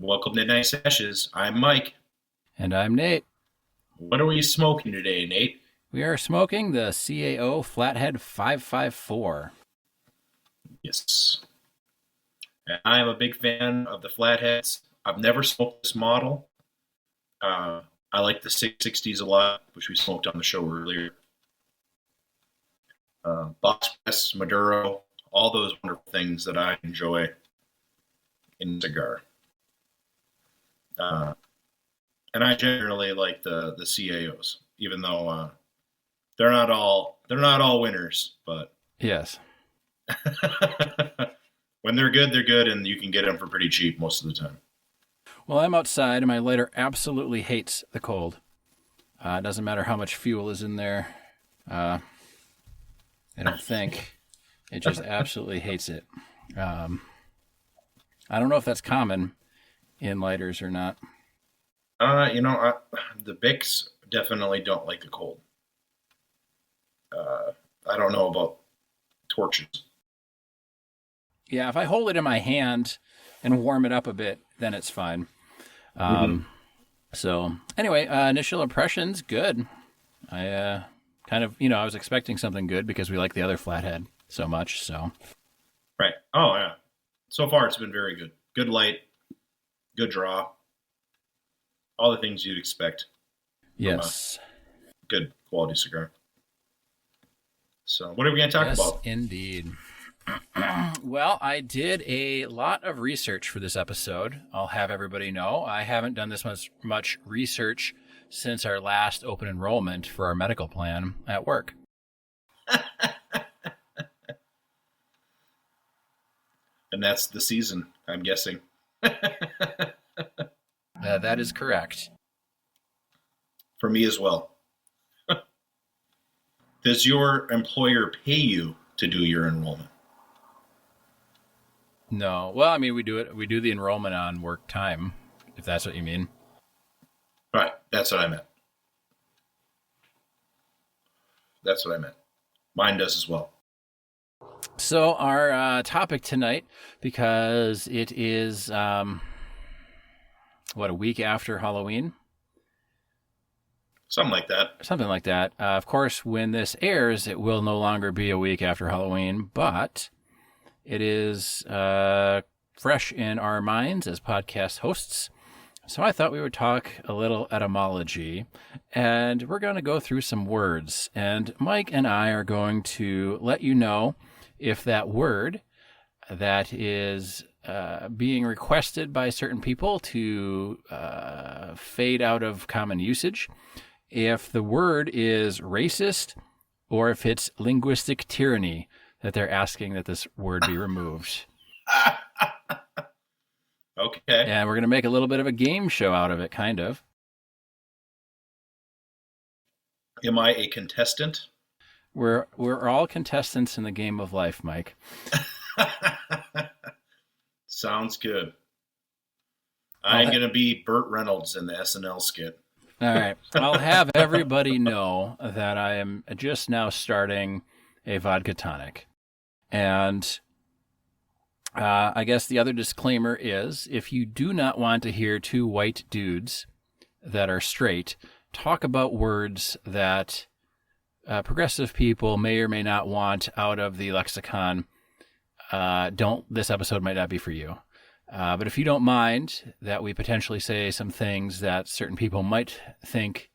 Welcome to Night Sessions. I'm Mike. And I'm Nate. What are we smoking today, Nate? We are smoking the CAO Flathead V554. Yes. And I am a big fan of the Flatheads. I've never smoked this model. I like the 660s a lot, which we smoked on the show earlier. Box Press, Maduro, all those wonderful things that I enjoy in a cigar. And I generally like the CAOs, even though they're not all winners. But yes, when they're good, and you can get them for pretty cheap most of the time. Well, I'm outside, and my lighter absolutely hates the cold. It doesn't matter how much fuel is in there. I don't think. It just absolutely hates it. I don't know if that's common in lighters or not. The Bics definitely don't like the cold. I don't know about torches. Yeah, if I hold it in my hand and warm it up a bit, then it's fine. So anyway, initial impressions, good. I I was expecting something good because we like the other Flathead so much. So right. Oh yeah. So far, it's been very good. Good light, good draw. All the things you'd expect. Yes. Good quality cigar. So, what are we going to talk about? Yes, indeed. Well, I did a lot of research for this episode. I'll have everybody know I haven't done this much research since our last open enrollment for our medical plan at work. And that's the season, I'm guessing. That is correct. For me as well. Does your employer pay you to do your enrollment? No. Well, I mean, we do it. We do the enrollment on work time, if that's what you mean. Right. That's what I meant. Mine does as well. So our topic tonight, because it is, a week after Halloween? Something like that. Of course, when this airs, it will no longer be a week after Halloween, but it is fresh in our minds as podcast hosts. So I thought we would talk a little etymology, and we're going to go through some words. And Mike and I are going to let you know if that word that is being requested by certain people to fade out of common usage, if the word is racist, or if it's linguistic tyranny that they're asking that this word be removed. Okay. And we're going to make a little bit of a game show out of it, kind of. Am I a contestant? We're all contestants in the game of life, Mike. Sounds good. I'm going to be Burt Reynolds in the SNL skit. All right. I'll have everybody know that I am just now starting a vodka tonic. And I guess the other disclaimer is, if you do not want to hear two white dudes that are straight talk about words that progressive people may or may not want out of the lexicon, this episode might not be for you. But if you don't mind that we potentially say some things that certain people might think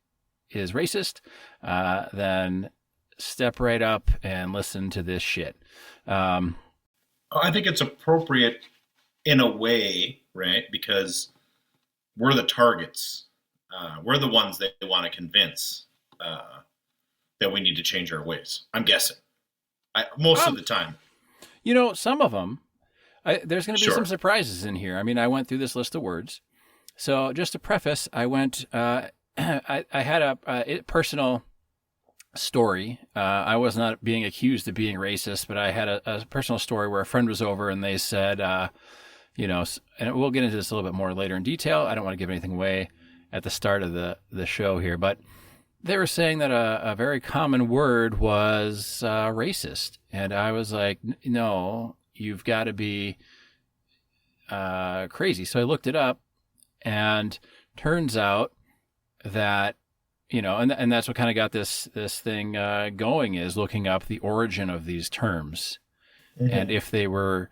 is racist, then step right up and listen to this shit. I think it's appropriate in a way, right? Because we're the targets. We're the ones that they want to convince that we need to change our ways. I'm guessing. Most of the time. Some of them. There's going to be some surprises in here. I mean, I went through this list of words. So just to preface, I went, I had a personal story. I was not being accused of being racist, but I had a personal story where a friend was over and they said, and we'll get into this a little bit more later in detail. I don't want to give anything away at the start of the show here, but they were saying that a very common word was racist. And I was like, no, you've got to be crazy. So I looked it up, And turns out that, and that's what kind of got this thing going, is looking up the origin of these terms. Mm-hmm. And if they were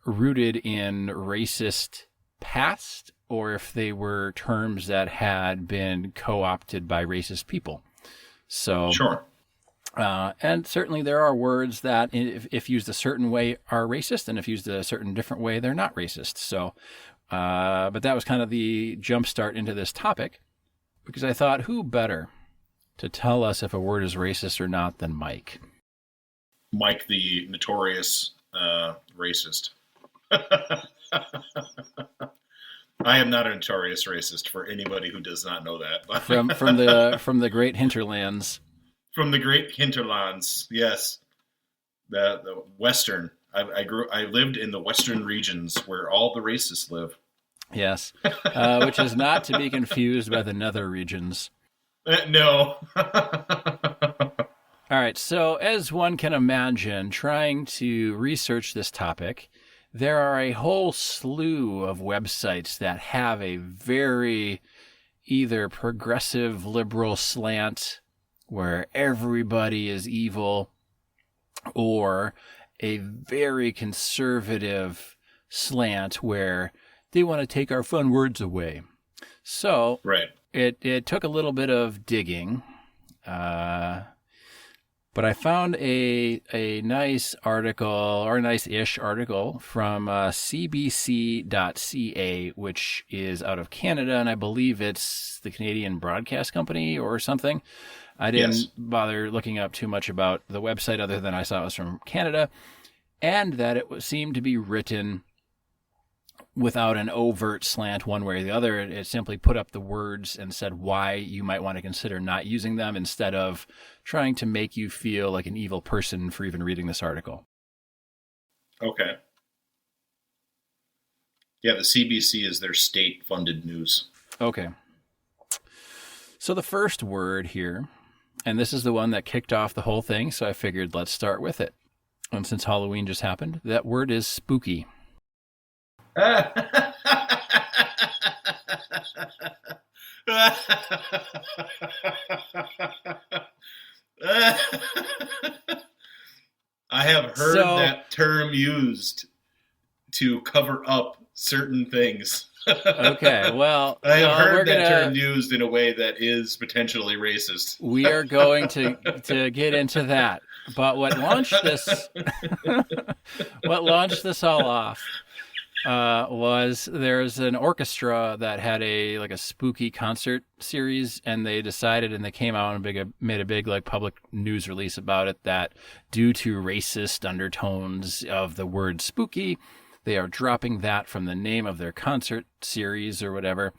rooted in racist past, or if they were terms that had been co-opted by racist people. So, sure. And certainly there are words that, if used a certain way, are racist, and if used a certain different way, they're not racist. So, but that was kind of the jumpstart into this topic, because I thought, who better to tell us if a word is racist or not than Mike? Mike, the notorious racist. I am not a notorious racist, for anybody who does not know that. But from the great hinterlands. From the great hinterlands, yes. The western. I lived in the western regions where all the racists live. Yes, which is not to be confused with the nether regions. No. All right, so as one can imagine, trying to research this topic, there are a whole slew of websites that have a very either progressive liberal slant where everybody is evil, or a very conservative slant where they want to take our fun words away. So right. It took a little bit of digging, but I found a nice article, or a nice-ish article, from cbc.ca, which is out of Canada, and I believe it's the Canadian Broadcast Company or something. I didn't bother looking up too much about the website other than I saw it was from Canada, and that it seemed to be written without an overt slant one way or the other. It simply put up the words and said why you might want to consider not using them, instead of trying to make you feel like an evil person for even reading this article. Okay. Yeah, the CBC is their state-funded news. Okay. So the first word here, and this is the one that kicked off the whole thing, so I figured let's start with it. And since Halloween just happened, that word is spooky. I have heard that term used to cover up certain things. Okay, well, I have heard that term used in a way that is potentially racist. We are going to get into that. But what launched this all off was there's an orchestra that had a spooky concert series, and they decided, and they came out and made a big public news release about it, that due to racist undertones of the word spooky, they are dropping that from the name of their concert series or whatever.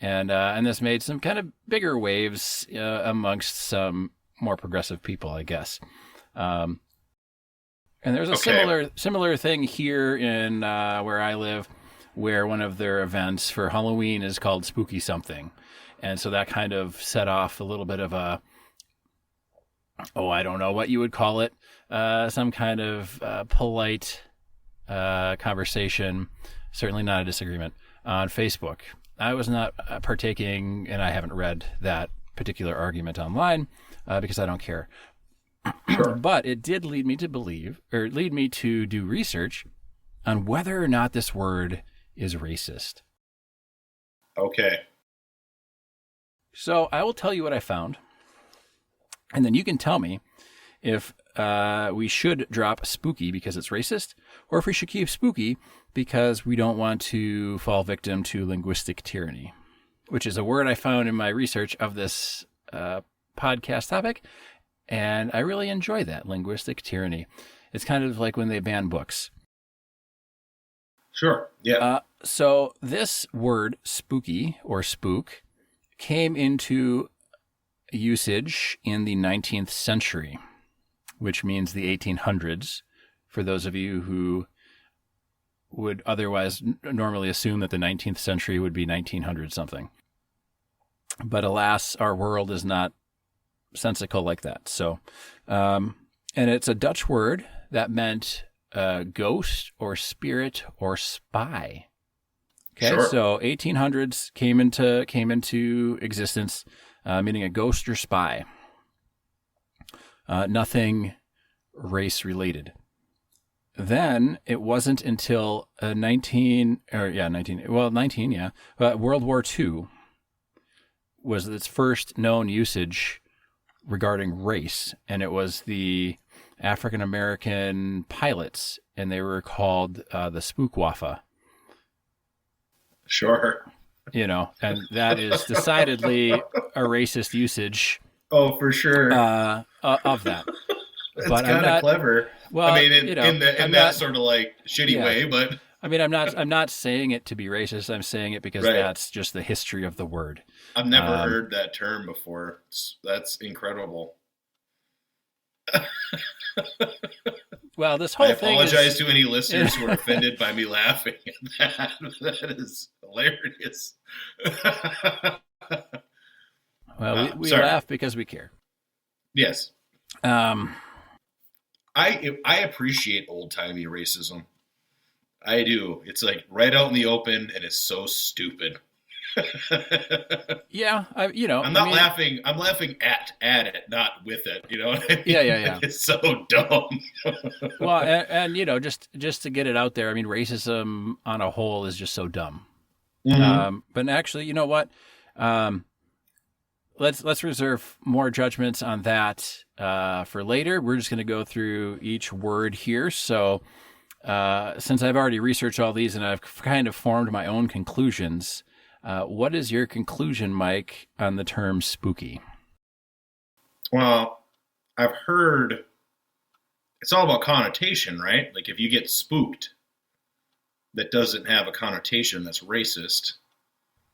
And this made some kind of bigger waves amongst some more progressive people, I guess. And there's a similar thing here in where I live, where one of their events for Halloween is called Spooky Something. And so that kind of set off a little bit of I don't know what you would call it, some kind of polite conversation, certainly not a disagreement, on Facebook. I was not partaking, and I haven't read that particular argument online because I don't care. Sure. But it did lead me to do research on whether or not this word is racist. Okay. So I will tell you what I found, and then you can tell me if we should drop spooky because it's racist, or if we should keep spooky because we don't want to fall victim to linguistic tyranny, which is a word I found in my research of this podcast topic. And I really enjoy that, linguistic tyranny. It's kind of like when they ban books. Sure, yeah. So this word, spooky or spook, came into usage in the 19th century, which means the 1800s, for those of you who would otherwise normally assume that the 19th century would be 1900 something. But alas, our world is not sensical like that. So, and it's a Dutch word that meant ghost or spirit or spy. Okay, Sure. so 1800s came into existence, meaning a ghost or spy. Nothing race related. Then it wasn't until 19, World War II was its first known usage regarding race, and it was the African American pilots, and they were called the Spookwaffe. Sure. And that is decidedly a racist usage. Oh, for sure. Of that. It's but kind of clever. Well, I mean, in that sort of like shitty way, but I mean, I'm not saying it to be racist. I'm saying it because that's just the history of the word. I've never heard that term before. That's incredible. Well, this whole thing. I apologize to any listeners who are offended by me laughing at that. That is hilarious. Well, we laugh because we care. Yes. I appreciate old-timey racism. I do. It's like right out in the open, and it's so stupid. Yeah, I'm not laughing. I'm laughing at it, not with it. You know what I mean? Yeah. It's so dumb. Well, and just to get it out there, I mean, racism on a whole is just so dumb. Mm-hmm. But actually, you know what? Let's reserve more judgments on that for later. We're just going to go through each word here. So since I've already researched all these and I've kind of formed my own conclusions, what is your conclusion, Mike, on the term spooky? Well, I've heard it's all about connotation, right? Like if you get spooked, that doesn't have a connotation that's racist.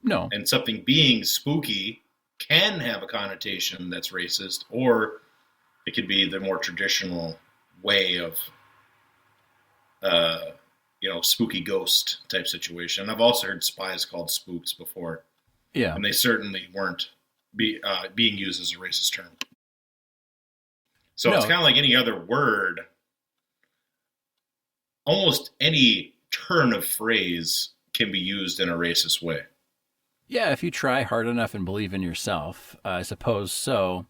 No. And something being spooky can have a connotation that's racist, or it could be the more traditional way of, spooky ghost type situation. I've also heard spies called spooks before. Yeah. And they certainly weren't being used as a racist term. So It's kind of like any other word. Almost any turn of phrase can be used in a racist way. Yeah, if you try hard enough and believe in yourself, I suppose so.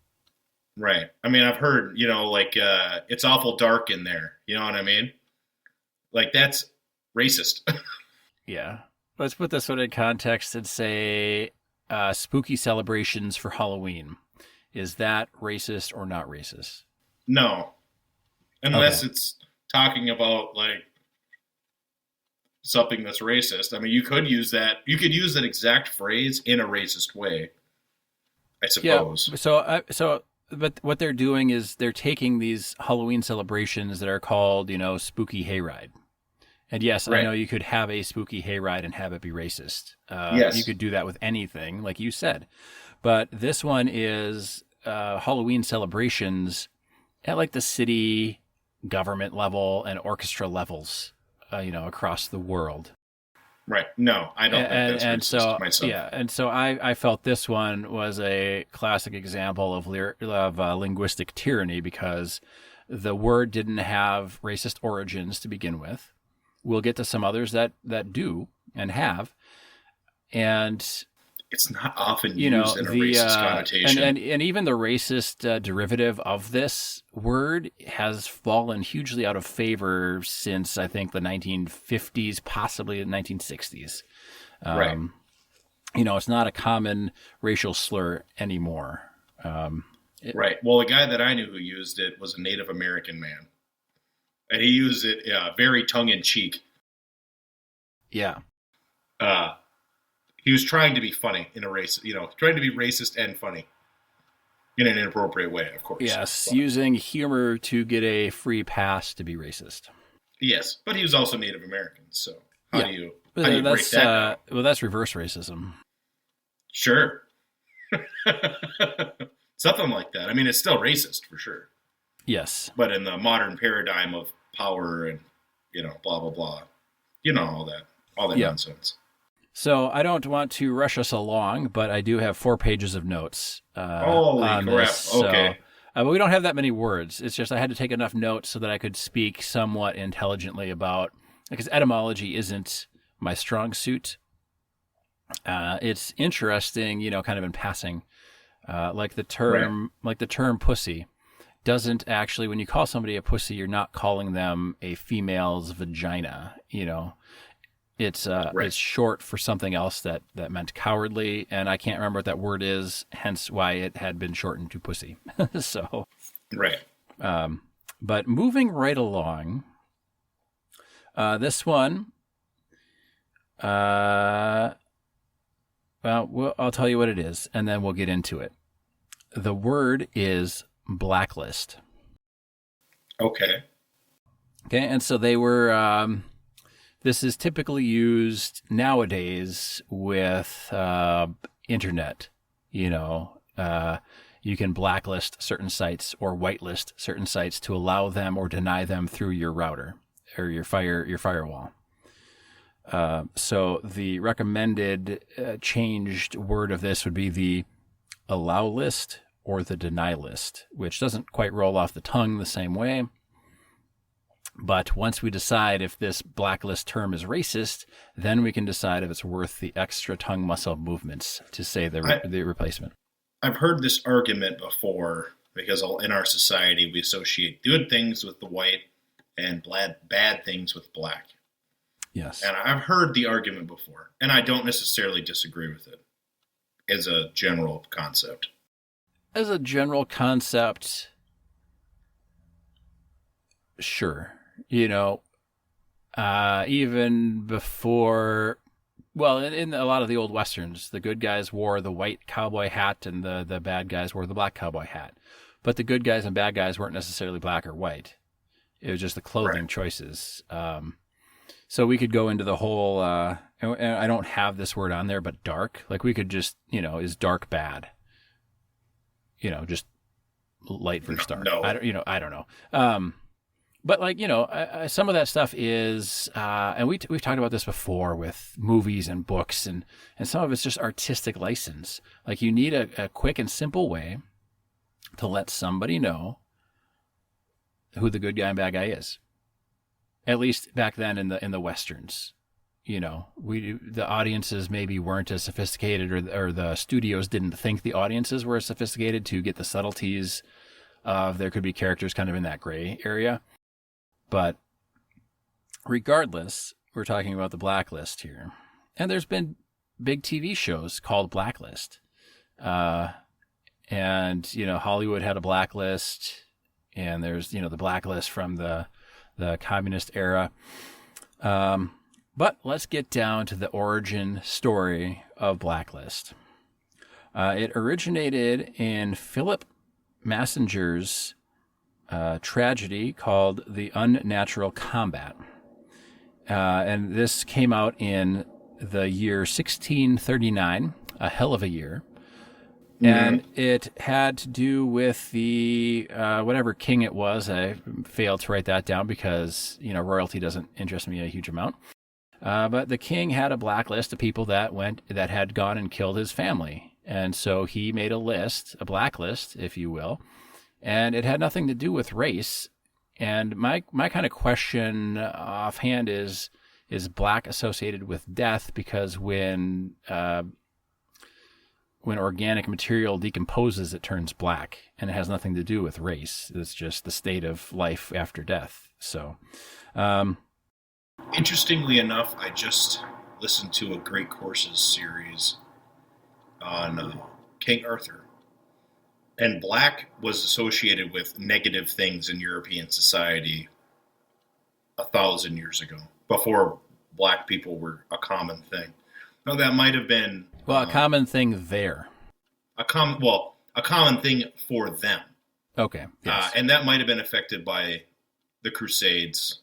Right. I mean, I've heard, it's awful dark in there. You know what I mean? Like, that's racist. Yeah. Let's put this one in context and say spooky celebrations for Halloween. Is that racist or not racist? No. Unless it's talking about, like, something that's racist. I mean, you could use that. You could use that exact phrase in a racist way, I suppose. Yeah. But what they're doing is they're taking these Halloween celebrations that are called, spooky hayride. And yes, right. I know you could have a spooky hayride and have it be racist. Yes. You could do that with anything, like you said. But this one is Halloween celebrations at like the city government level and orchestra levels. Across the world. Right. No, I don't think that's racist myself. Yeah, and so I felt this one was a classic example of linguistic tyranny because the word didn't have racist origins to begin with. We'll get to some others that do and have. And it's not often used in a racist connotation. And even the racist derivative of this word has fallen hugely out of favor since, I think, the 1950s, possibly the 1960s. Right. It's not a common racial slur anymore. Right. Well, the guy that I knew who used it was a Native American man. And he used it very tongue-in-cheek. Yeah. He was trying to be funny in a trying to be racist and funny in an inappropriate way, of course. Yes, using humor to get a free pass to be racist. Yes, but he was also Native American, so how do you break that down? Well, that's reverse racism. Sure. Something like that. I mean, it's still racist for sure. Yes. But in the modern paradigm of power and, blah, blah, blah, all that nonsense. So I don't want to rush us along, but I do have 4 pages of notes. Holy on crap. This, okay. But we don't have that many words. It's just I had to take enough notes so that I could speak somewhat intelligently about, because etymology isn't my strong suit. It's interesting, kind of in passing, like the Right. term pussy doesn't actually, when you call somebody a pussy, you're not calling them a female's vagina. Right. It's short for something else that meant cowardly, and I can't remember what that word is, hence why it had been shortened to pussy. So, Right. but moving right along, this one, I'll tell you what it is, and then we'll get into it. The word is blacklist. Okay. Okay, and so they were. This is typically used nowadays with internet. You can blacklist certain sites or whitelist certain sites to allow them or deny them through your router or your firewall. So the recommended changed word of this would be the allow list or the deny list, which doesn't quite roll off the tongue the same way. But once we decide if this blacklist term is racist, then we can decide if it's worth the extra tongue muscle movements to say the replacement. I've heard this argument before because in our society we associate good things with the white and bad things with black. Yes. And I've heard the argument before, and I don't necessarily disagree with it as a general concept. As a general concept, sure. Even before, well, in a lot of the old Westerns, the good guys wore the white cowboy hat and the bad guys wore the black cowboy hat. But the good guys and bad guys weren't necessarily black or white. It was just the clothing choices. So we could go into the whole, and I don't have this word on there, but dark. Like we could just, is dark bad? Just light versus dark. No. I don't know. But some of that stuff is, and we've talked about this before with movies and books, and some of it's just artistic license. Like you need a quick and simple way to let somebody know who the good guy and bad guy is. At least back then in the Westerns, the audiences maybe weren't as sophisticated, or the studios didn't think the audiences were as sophisticated to get the subtleties of there could be characters kind of in that gray area. But regardless, we're talking about the blacklist here. And there's been big TV shows called Blacklist. And, Hollywood had a blacklist, and there's, the blacklist from the communist era. But let's get down to the origin story of Blacklist. It originated in Philip Massinger's tragedy called The Unnatural Combat. And this came out in the year 1639, a hell of a year. And it had to do with the whatever king it was. I failed to write that down because, royalty doesn't interest me a huge amount. But the king had a blacklist of people that had gone and killed his family. And so he made a blacklist, if you will. And it had nothing to do with race. And my kind of question offhand is black associated with death? Because when organic material decomposes, it turns black, and it has nothing to do with race. It's just the state of life after death. So, interestingly enough, I just listened to a Great Courses series on King Arthur. And black was associated with negative things in European society 1,000 years ago, before black people were a common thing. Now, that might have been... a common thing there. A common thing for them. Okay, yes. And that might have been affected by the Crusades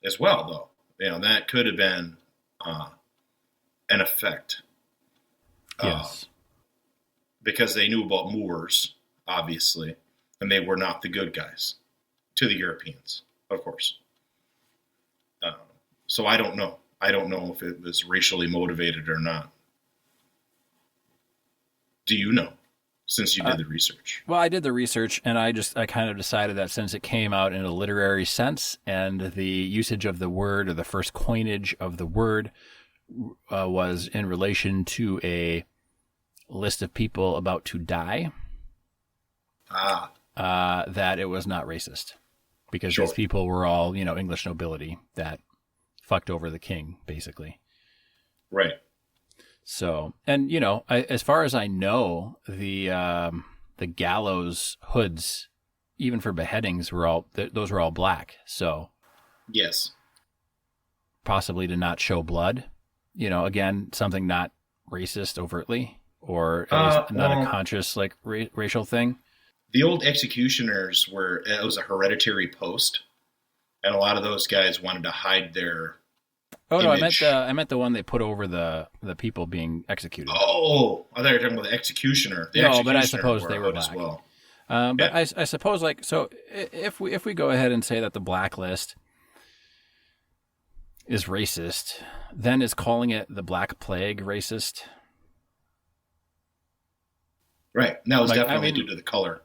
as well, though. That could have been an effect. Yes. Because they knew about Moors, obviously, and they were not the good guys to the Europeans, of course. So I don't know. I don't know if it was racially motivated or not. Do you know, since you did the research? Well, I did the research, and I kind of decided that since it came out in a literary sense, and the usage of the word, or the first coinage of the word, was in relation to a list of people about to die, that it was not racist because these people were all, English nobility that fucked over the king, basically. Right. So, and as far as I know, the gallows hoods, even for beheadings, those were all black. So, yes, possibly to not show blood. Again, something not racist overtly, or at least not a conscious racial thing. The old executioners it was a hereditary post, and a lot of those guys wanted to hide their. Oh image. No, I meant the one they put over the people being executed. Oh, I thought you were talking about the executioner. But I suppose they were black. As well. But I suppose so if we go ahead and say that the blacklist is racist, then is calling it the Black Plague racist? Right. That was definitely due to the color.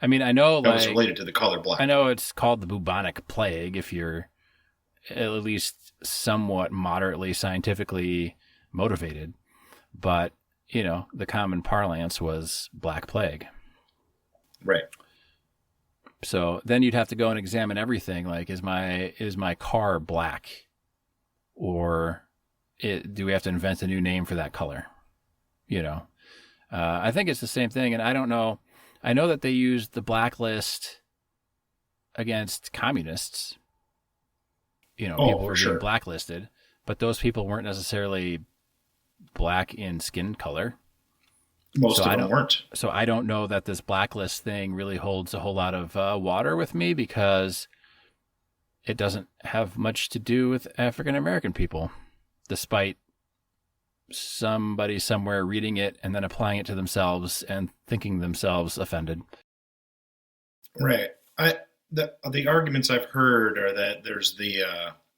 I mean, I know that was related to the color black. I know it's called the bubonic plague if you're at least somewhat moderately scientifically motivated, but the common parlance was Black Plague. Right. So then you'd have to go and examine everything. Like, is my car black, or do we have to invent a new name for that color? I think it's the same thing, and I don't know. I know that they used the blacklist against communists. People were being blacklisted, but those people weren't necessarily black in skin color. Most of them weren't. So I don't know that this blacklist thing really holds a whole lot of water with me, because it doesn't have much to do with African American people, despite somebody somewhere reading it and then applying it to themselves and thinking themselves offended. Right. The arguments I've heard are that there's the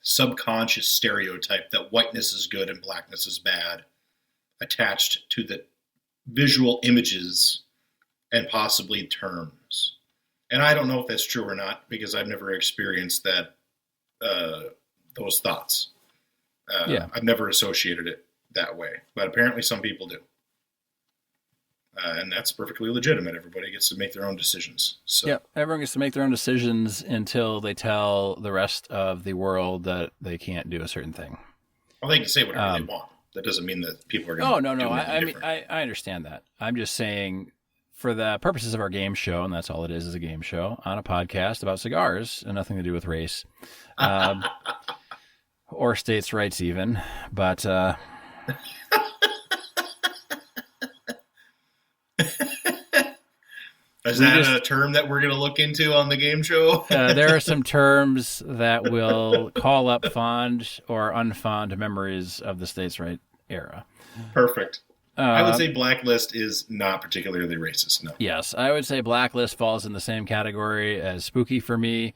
subconscious stereotype that whiteness is good and blackness is bad, attached to the visual images and possibly terms. And I don't know if that's true or not, because I've never experienced that those thoughts. I've never associated it that way, but apparently some people do. And that's perfectly legitimate. Everybody gets to make their own decisions. So. Yeah, everyone gets to make their own decisions until they tell the rest of the world that they can't do a certain thing. Well, they can say whatever they want. That doesn't mean that people are going to do anything different. I understand that. I'm just saying, for the purposes of our game show, and that's all it is a game show on a podcast about cigars and nothing to do with race, or states' rights even. But is that a term that we're going to look into on the game show? There are some terms that will call up fond or unfond memories of the states' right era. Perfect. I would say blacklist is not particularly racist. No. Yes, I would say blacklist falls in the same category as spooky for me.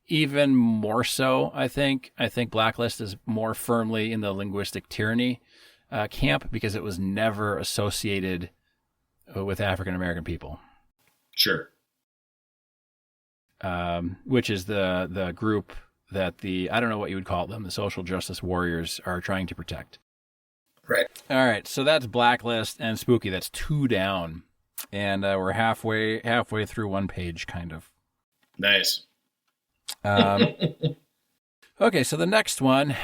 Even more so, I think. I think blacklist is more firmly in the linguistic tyranny camp, because it was never associated with African American people. Sure. Which is the group that I don't know what you would call them, the social justice warriors are trying to protect. Right. All right. So that's blacklist and spooky. That's 2 down, and we're halfway through one page, kind of. Nice. Okay. So the next one,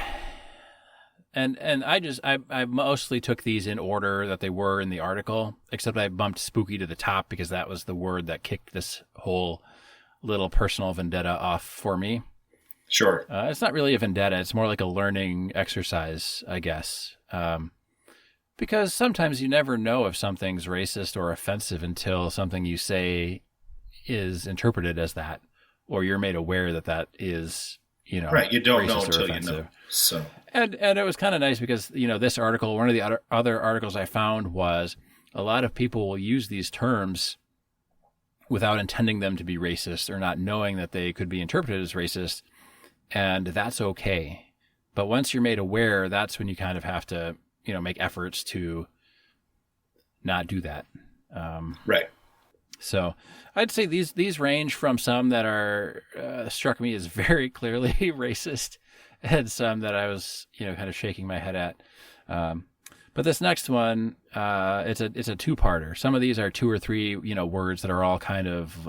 and I mostly took these in order that they were in the article, except I bumped spooky to the top because that was the word that kicked this whole little personal vendetta off for me. Sure. It's not really a vendetta. It's more like a learning exercise, I guess. Because sometimes you never know if something's racist or offensive until something you say is interpreted as that, or you're made aware that is, right. You don't know until offensive. You know. So. And it was kind of nice because, this article, one of the other articles I found was a lot of people will use these terms without intending them to be racist or not knowing that they could be interpreted as racist. And that's okay. But once you're made aware, that's when you kind of have to, make efforts to not do that. Right. So I'd say these range from some that are struck me as very clearly racist, and some that I was, kind of shaking my head at. But this next one, it's a two-parter. Some of these are 2 or 3, words that are all kind of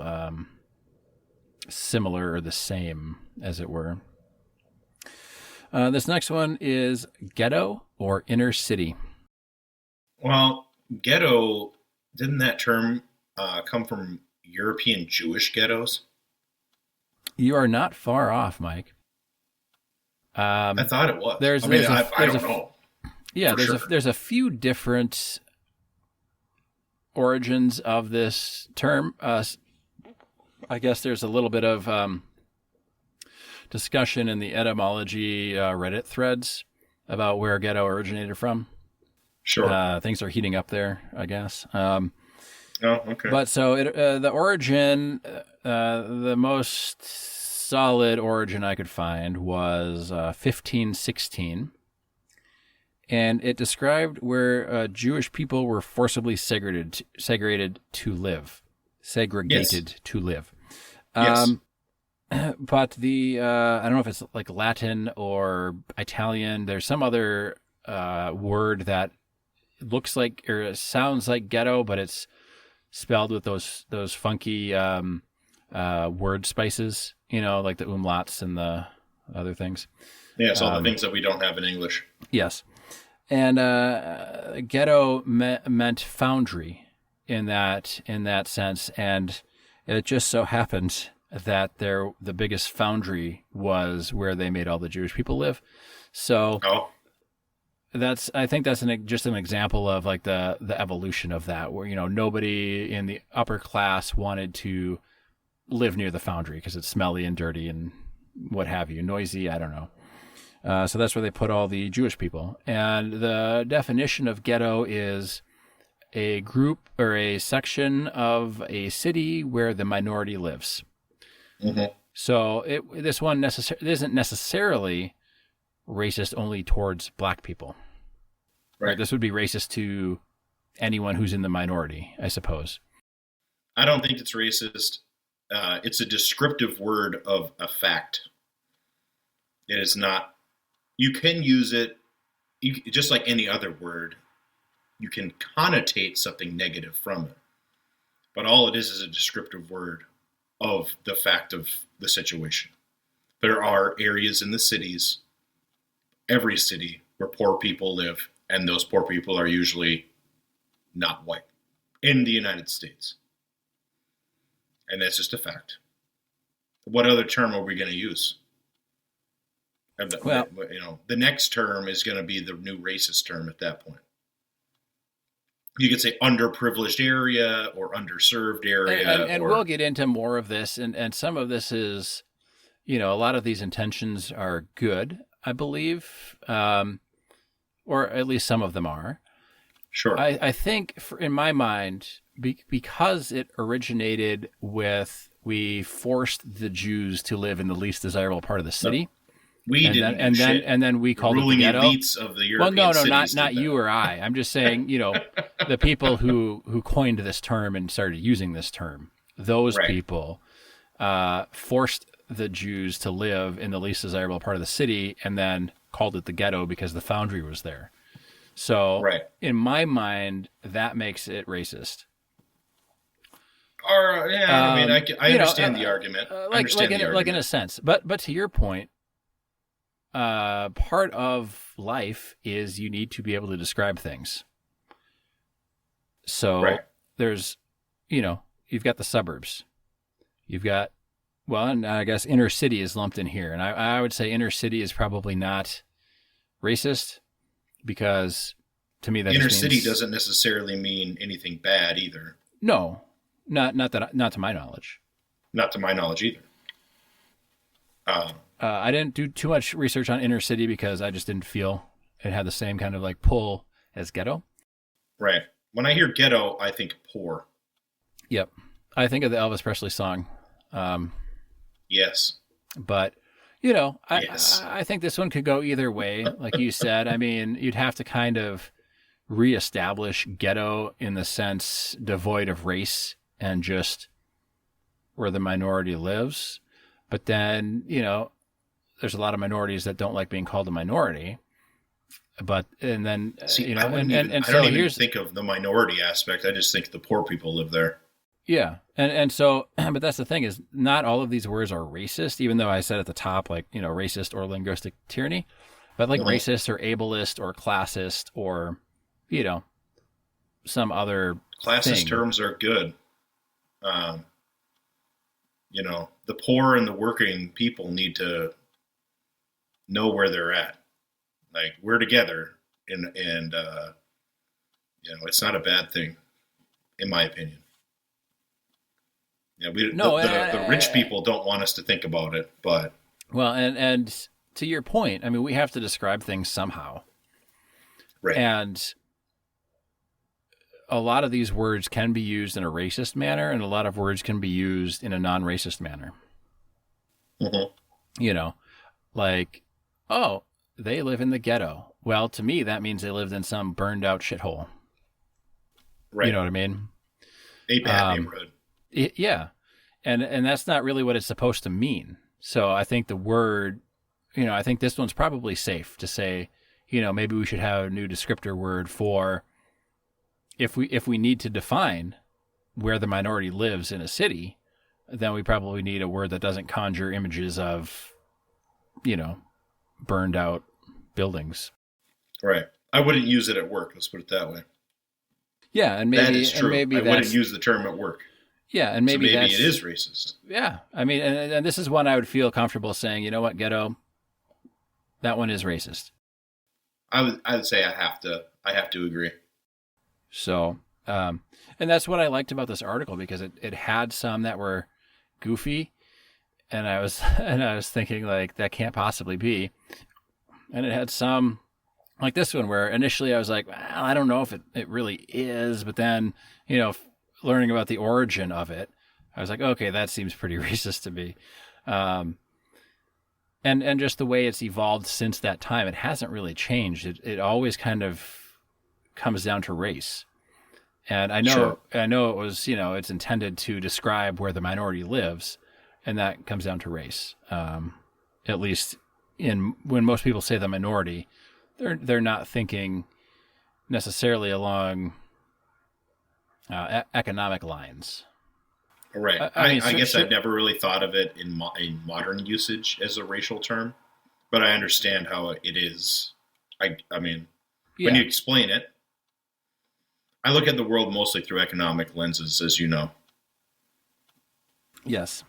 similar or the same, as it were. This next one is ghetto or inner city. Well, ghetto, didn't that term come from European Jewish ghettos? You are not far off, Mike. I thought it was. I don't know. Yeah, sure. there's a few different origins of this term. I guess there's a little bit of discussion in the etymology Reddit threads about where ghetto originated from. Sure. Things are heating up there, I guess. Okay. But so the origin, the most solid origin I could find was 1516. And it described where Jewish people were forcibly segregated to live. Segregated to live. Yes. But the, I don't know if it's like Latin or Italian. There's some other word that looks like or sounds like ghetto, but it's spelled with those funky word spices, like the umlauts and the other things. Yes, all the things that we don't have in English. Yes. And ghetto meant foundry in that sense, and it just so happened that the biggest foundry was where they made all the Jewish people live. So I think that's just an example of like the evolution of that, where nobody in the upper class wanted to live near the foundry because it's smelly and dirty and what have you, noisy. I don't know. So that's where they put all the Jewish people. And the definition of ghetto is a group or a section of a city where the minority lives. Mm-hmm. So this one isn't necessarily racist only towards black people. Right. This would be racist to anyone who's in the minority, I suppose. I don't think it's racist. It's a descriptive word of a fact. It is not. You can use it, just like any other word, you can connotate something negative from it. But all it is a descriptive word of the fact of the situation. There are areas in the cities, every city, where poor people live, and those poor people are usually not white in the United States. And that's just a fact. What other term are we going to use? The next term is going to be the new racist term at that point. You could say underprivileged area or underserved area. And we'll get into more of this. And some of this is, a lot of these intentions are good, I believe, or at least some of them are. Sure. I think, in my mind, because it originated with we forced the Jews to live in the least desirable part of the city. And then we called ruling it the ghetto. Elites of the European not you or I. I'm just saying, the people who coined this term and started using this term, those people forced the Jews to live in the least desirable part of the city and then called it the ghetto because the foundry was there. So in my mind, that makes it racist. I understand the argument. Like in a sense. But to your point, part of life is you need to be able to describe things. So there's, you've got the suburbs. You've got, and I guess inner city is lumped in here. And I would say inner city is probably not racist because to me that inner city doesn't necessarily mean anything bad either. No, not to my knowledge. Not to my knowledge either. I didn't do too much research on inner city because I just didn't feel it had the same kind of like pull as ghetto. Right. When I hear ghetto, I think poor. Yep. I think of the Elvis Presley song. Yes. But, I think this one could go either way. Like you said, I mean, you'd have to kind of reestablish ghetto in the sense devoid of race and just where the minority lives. But then, there's a lot of minorities that don't like being called a minority. But and then See, you know, I so don't even here's think of the minority aspect. I just think the poor people live there. yeah, and so but that's the thing is not all of these words are racist, even though I said at the top like you know racist or linguistic tyranny, but like racist or ableist or classist or you know some other Classist thing. terms are good. You know, the poor and the working people need to know where they're at. Like we're together, and you know, it's not a bad thing, in my opinion. Yeah, No, the rich people don't want us to think about it, but well, and to your point, I mean, we have to describe things somehow, right. and a lot of these words can be used in a racist manner, and a lot of words can be used in a non-racist manner. Mm-hmm. You know, like, oh, they live in the ghetto. Well, to me, that means they lived in some burned out shithole. Right. You know what I mean? A bad neighborhood. Yeah. And that's not really what it's supposed to mean. So I think the word, you know, I think this one's probably safe to say, you know, maybe we should have a new descriptor word for if we need to define where the minority lives in a city, then we probably need a word that doesn't conjure images of, you know, burned out buildings. Right. I wouldn't use it at work. Let's put it that way. Yeah, and maybe that is true. And maybe I wouldn't use the term at work. Yeah, and maybe it is racist. Yeah, I mean, and this is one I would feel comfortable saying. You know what, ghetto? That one is racist. I would say I have to agree. So, and that's what I liked about this article because it had some that were goofy, and I was thinking like that can't possibly be, and it had some like this one where initially I was like, well, I don't know if it really is, but then you know, learning about the origin of it, I was like, okay, that seems pretty racist to me, and just the way it's evolved since that time, it hasn't really changed. It always kind of comes down to race. And I know it was, you know, it's intended to describe where the minority lives, and that comes down to race. At least when most people say the minority, they're not thinking necessarily along economic lines. Right. I guess I've never really thought of it in modern usage as a racial term, but I understand how it is. I mean, when you explain it, I look at the world mostly through economic lenses, as you know. Yes.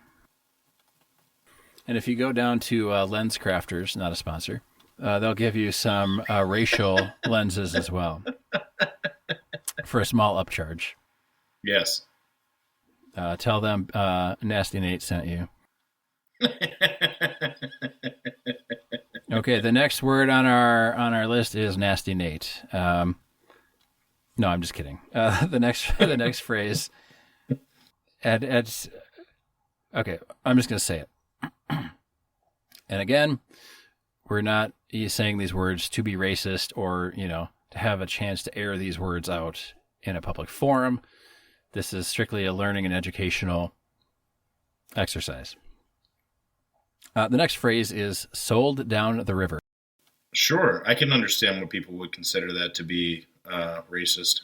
And if you go down to Lens Crafters, not a sponsor, they'll give you some racial lenses as well for a small upcharge. Yes. Tell them Nasty Nate sent you. Okay, the next word on our list is Nasty Nate. No, I'm just kidding. The next phrase, and it's okay. I'm just going to say it. And again, we're not saying these words to be racist or you know to have a chance to air these words out in a public forum. This is strictly a learning and educational exercise. The next phrase is "sold down the river." Sure, I can understand what people would consider that to be racist.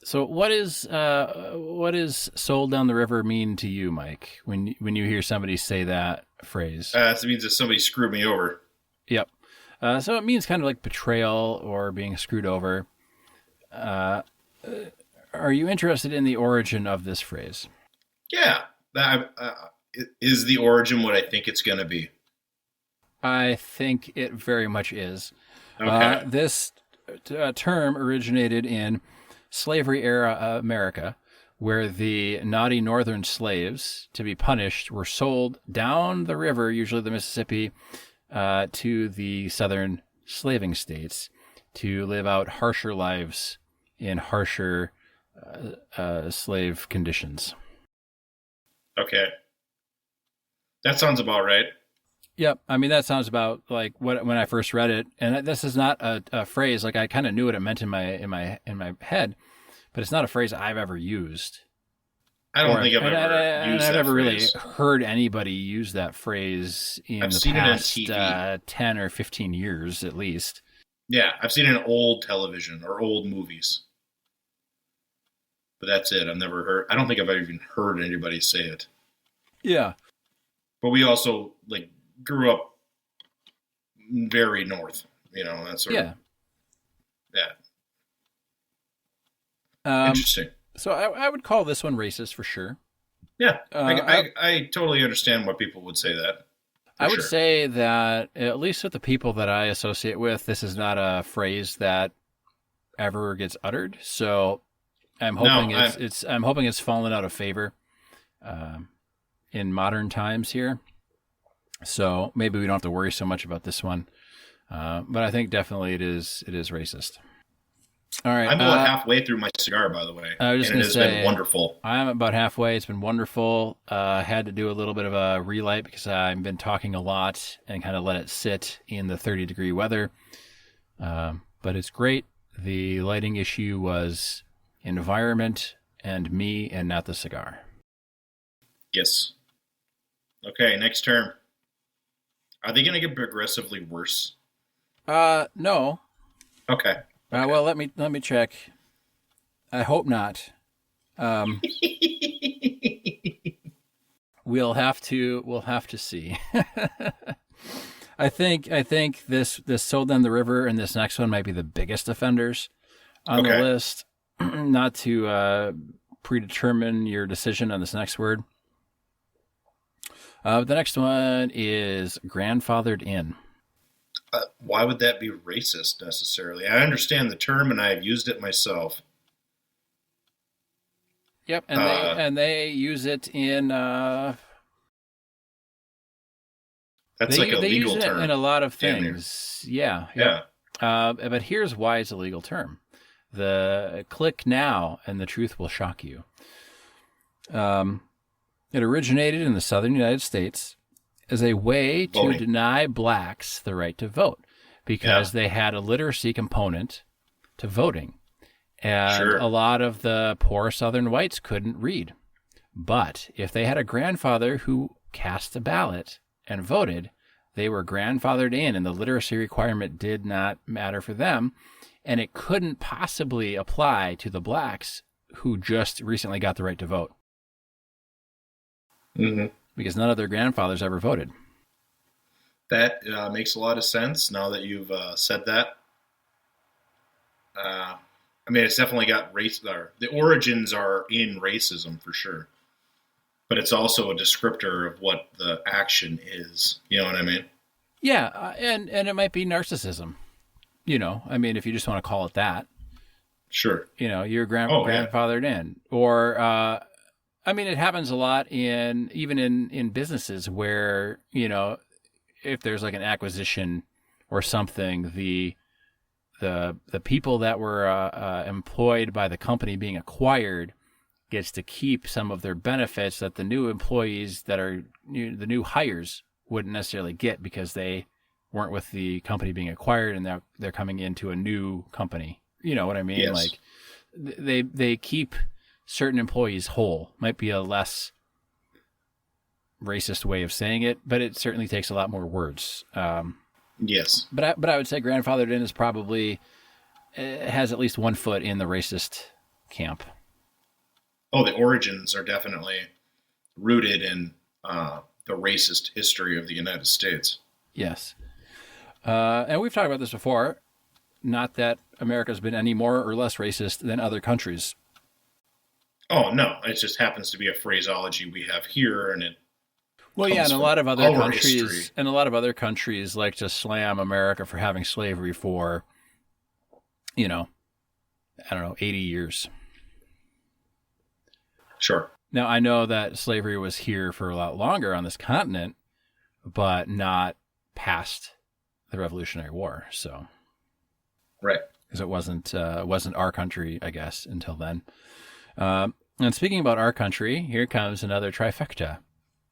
So, what is "sold down the river" mean to you, Mike? When you hear somebody say that phrase, it means that somebody screwed me over. Yep. So it means kind of like betrayal or being screwed over. Are you interested in the origin of this phrase? Yeah. Is the origin what I think it's going to be? I think it very much is. Okay. This term originated in slavery-era America, where the naughty northern slaves, to be punished, were sold down the river, usually the Mississippi, to the southern slaving states to live out harsher lives in harsher slave conditions. Okay. That sounds about right. Yep. I mean, that sounds about like when I first read it. And this is not a phrase, like I kind of knew what it meant in my head, but it's not a phrase I've ever used. I don't think I've ever used I've that never phrase. really heard anybody use that phrase in I've the seen past it on TV. 10 or 15 years at least. Yeah, I've seen it in old television or old movies. But that's it. I've never heard. I don't think I've even heard anybody say it. Yeah. But we also like grew up very north. That sort of. Yeah. Interesting. So I would call this one racist for sure. Yeah, I totally understand why people would say that. I would say that, at least with the people that I associate with, this is not a phrase that ever gets uttered. So I'm hoping I'm hoping it's fallen out of favor in modern times here. So maybe we don't have to worry so much about this one. But I think definitely it is racist. All right. I'm about halfway through my cigar, by the way. I was just going to say, been wonderful. I'm about halfway. It's been wonderful. Had to do a little bit of a relight because I've been talking a lot and kind of let it sit in the 30-degree weather. But it's great. The lighting issue was environment and me and not the cigar. Yes. Okay, next term. Are they going to get progressively worse? No. Okay. Well, let me check. I hope not. We'll have to see. I think this Sold Down the River and this next one might be the biggest offenders on the list. Not to predetermine your decision on this next word. The next one is grandfathered in. Why would that be racist necessarily? I understand the term, and I have used it myself. Yep, and they use it in. That's they, like a they legal use term it in a lot of things. Yeah. But here's why it's a legal term. The click now, and the truth will shock you. It originated in the southern United States as a way to deny blacks the right to vote because they had a literacy component to voting. And a lot of the poor southern whites couldn't read. But if they had a grandfather who cast a ballot and voted, they were grandfathered in, and the literacy requirement did not matter for them. And it couldn't possibly apply to the blacks who just recently got the right to vote. Mm-hmm. Because none of their grandfathers ever voted. That makes a lot of sense now that you've said that. I mean, it's definitely got race. The origins are in racism for sure. But it's also a descriptor of what the action is. You know what I mean? Yeah, and it might be narcissism. I mean, if you just want to call it that. Sure. You're grandfathered in. Or, I mean, it happens a lot even in businesses where, if there's like an acquisition or something, the people that were employed by the company being acquired gets to keep some of their benefits that the new employees that are the new hires wouldn't necessarily get because they weren't with the company being acquired and they're coming into a new company. You know what I mean? Yes. Like they keep certain employees whole. Might be a less racist way of saying it, but it certainly takes a lot more words. Yes. But I would say grandfathered in is probably has at least one foot in the racist camp. Oh, the origins are definitely rooted in the racist history of the United States. Yes. And we've talked about this before. Not that America's been any more or less racist than other countries. Oh, no. It just happens to be a phraseology we have here, and it and a lot of other countries like to slam America for having slavery for, 80 years. Sure. Now, I know that slavery was here for a lot longer on this continent, but not past the Revolutionary War. So, right, because it wasn't our country, I guess, until then. And speaking about our country, here comes another trifecta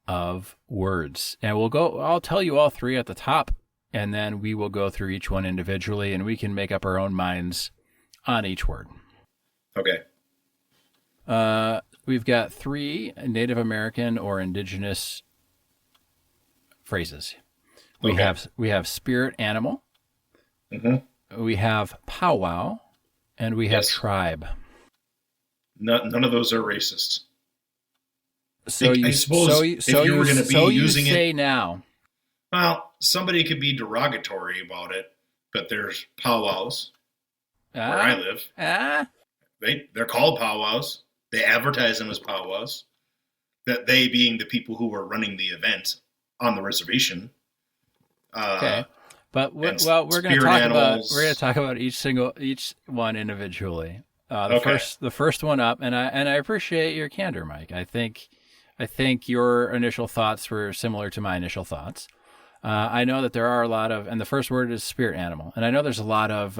of words, and I'll tell you all three at the top, and then we will go through each one individually, and we can make up our own minds on each word. Okay. we've got 3 Native American or indigenous phrases. We have spirit animal. Mm-hmm. We have powwow, and we have tribe. None of those are racist. So I suppose if you were going to be using it now. Well, somebody could be derogatory about it, but there's powwows where I live. They're called powwows. They advertise them as powwows. That they being the people who were running the event on the reservation. Okay, but we're going to talk about each one individually. The first one up, and I appreciate your candor, Mike. I think your initial thoughts were similar to my initial thoughts. I know that there are a lot of, and the first word is spirit animal, and I know there's a lot of,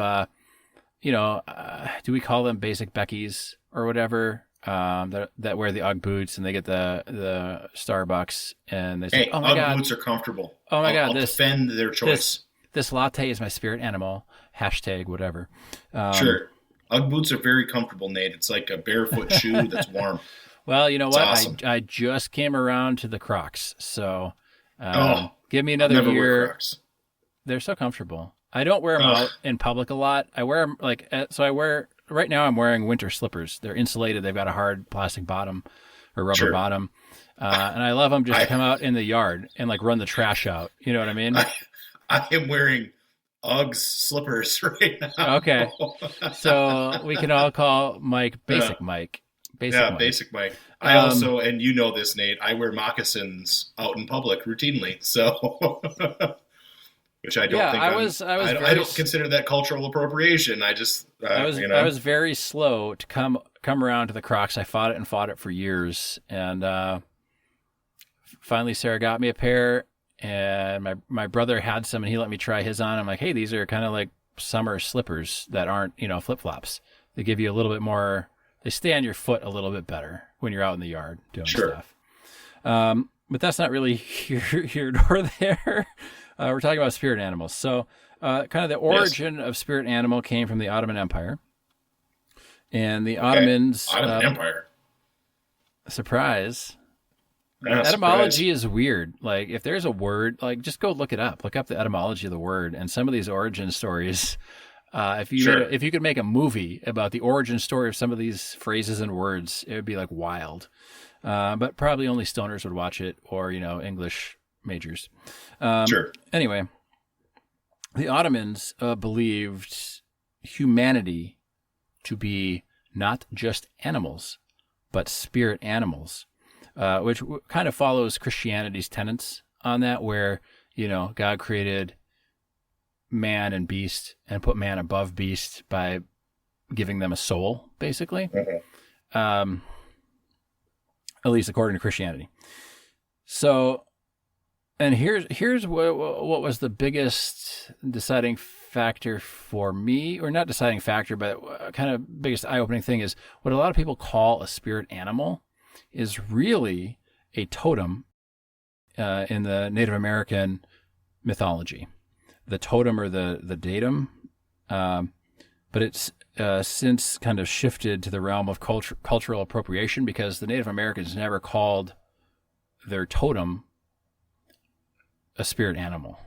do we call them basic Beckies or whatever? That wear the Ugg boots and they get the Starbucks and they say, hey, "Oh my God, Ugg boots are comfortable." Oh my God, I'll defend their choice. This latte is my spirit animal. # whatever. Sure, Ugg boots are very comfortable, Nate. It's like a barefoot shoe that's warm. Well, you know what? Awesome. I just came around to the Crocs, so give me another year. Crocs. They're so comfortable. I don't wear them out in public a lot. I wear them right now I'm wearing winter slippers. They're insulated. They've got a hard plastic bottom or rubber bottom. And I love them just to come out in the yard and like run the trash out. You know what I mean? I am wearing Uggs slippers right now. Okay. So we can all call Mike Basic Mike. Basic Mike. I also, and you know this, Nate, I wear moccasins out in public routinely. So, which I don't think I don't consider that cultural appropriation. I just, I was very slow to come around to the Crocs. I fought it for years. And finally, Sarah got me a pair, and my brother had some, and he let me try his on. I'm like, hey, these are kind of like summer slippers that aren't, flip-flops. They give you a little bit more, they stay on your foot a little bit better when you're out in the yard doing stuff. But that's not really here nor there. We're talking about spirit animals. So kind of the origin of spirit animal came from the Ottoman Empire. And the Ottomans... Ottoman Empire. Surprise. Etymology is weird. Like, if there's a word, like, just go look it up. Look up the etymology of the word. And some of these origin stories, if you could make a movie about the origin story of some of these phrases and words, it would be, like, wild. But probably only stoners would watch it, or, English majors. Anyway, the Ottomans believed humanity to be not just animals, but spirit animals. Which kind of follows Christianity's tenets on that, where, God created man and beast and put man above beast by giving them a soul, basically. Mm-hmm. At least according to Christianity. So, and here's what was the biggest deciding factor for me, or not deciding factor, but kind of biggest eye-opening thing is what a lot of people call a spirit animal is really a totem in the Native American mythology. The totem or the datum, but it's since kind of shifted to the realm of cultural appropriation, because the Native Americans never called their totem a spirit animal.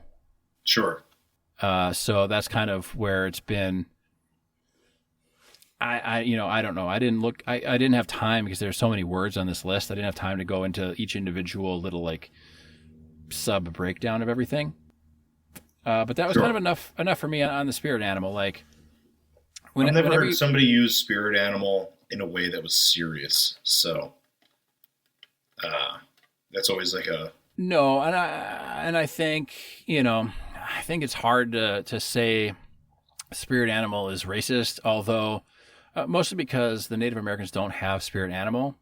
Sure. So that's kind of where it's been. I don't know. I didn't have time because there's so many words on this list. I didn't have time to go into each individual little like sub breakdown of everything. But that was kind of enough for me on the spirit animal. Like, I've never heard somebody use spirit animal in a way that was serious. So, that's always like a no. And I think I think it's hard to say spirit animal is racist, although. Mostly because the Native Americans don't have spirit animal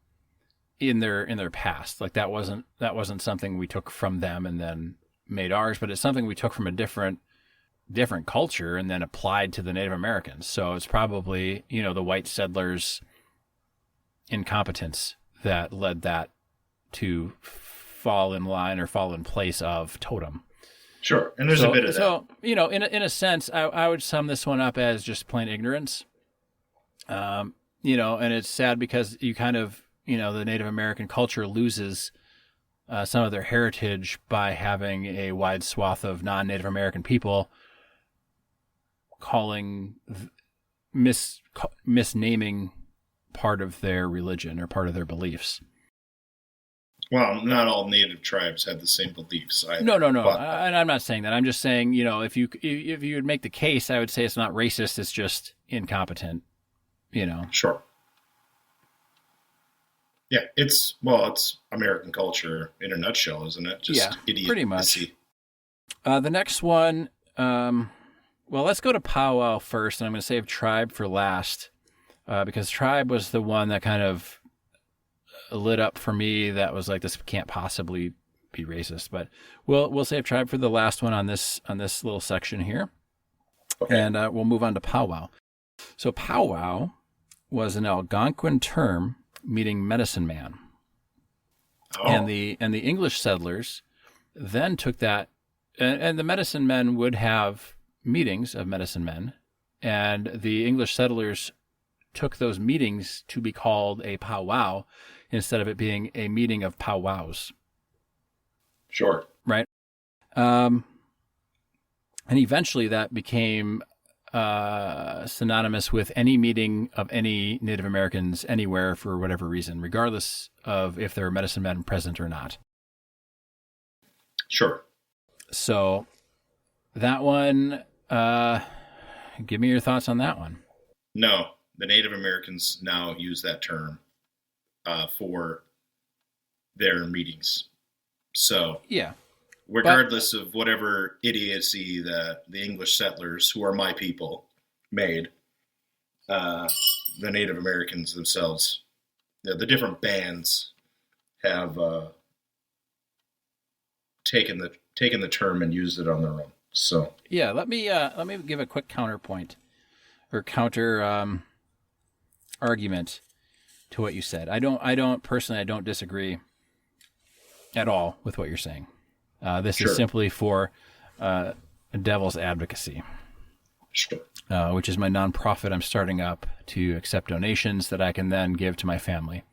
in their past. Like that wasn't something we took from them and then made ours, but it's something we took from a different culture and then applied to the Native Americans. So it's probably, the white settlers' incompetence that led that to fall in line or fall in place of totem. Sure, and there's a bit of that. So, in a sense, I would sum this one up as just plain ignorance. And it's sad because you kind of, the Native American culture loses some of their heritage by having a wide swath of non-Native American people misnaming part of their religion or part of their beliefs. Well, not all native tribes have the same beliefs either. No. And I'm not saying that. I'm just saying, if you would make the case, I would say it's not racist. It's just incompetent, Sure. Yeah, it's American culture in a nutshell, isn't it? Just idiocy. Pretty much. The next one, let's go to powwow first, and I'm going to save tribe for last, because tribe was the one that kind of lit up for me. That was like, this can't possibly be racist, but we'll save tribe for the last one on this little section here. Okay. And we'll move on to powwow. So powwow was an Algonquin term meaning medicine man. Oh. And the English settlers then took that, and the medicine men would have meetings of medicine men, and the English settlers took those meetings to be called a powwow instead of it being a meeting of powwows. Sure. Right. And eventually that became synonymous with any meeting of any Native Americans anywhere for whatever reason, regardless of if there are medicine men present or not. Sure. So that one, give me your thoughts on that one. No, the Native Americans now use that term for their meetings. So yeah, regardless of whatever idiocy the English settlers, who are my people, made, the Native Americans themselves, the different bands have taken the term and used it on their own. So yeah, let me give a quick counterpoint or counter argument to what you said. I don't personally disagree at all with what you're saying. This is simply for devil's advocacy, sure. Which is my nonprofit I'm starting up to accept donations that I can then give to my family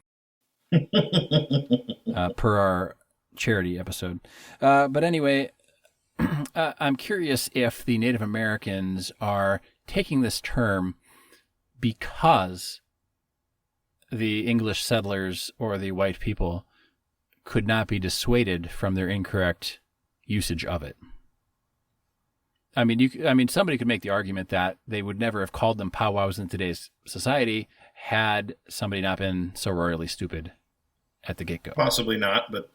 per our charity episode. But anyway, I'm curious if the Native Americans are taking this term because the English settlers or the white people could not be dissuaded from their incorrect usage of it. I mean, somebody could make the argument that they would never have called them powwows in today's society had somebody not been so royally stupid at the get-go. Possibly not, but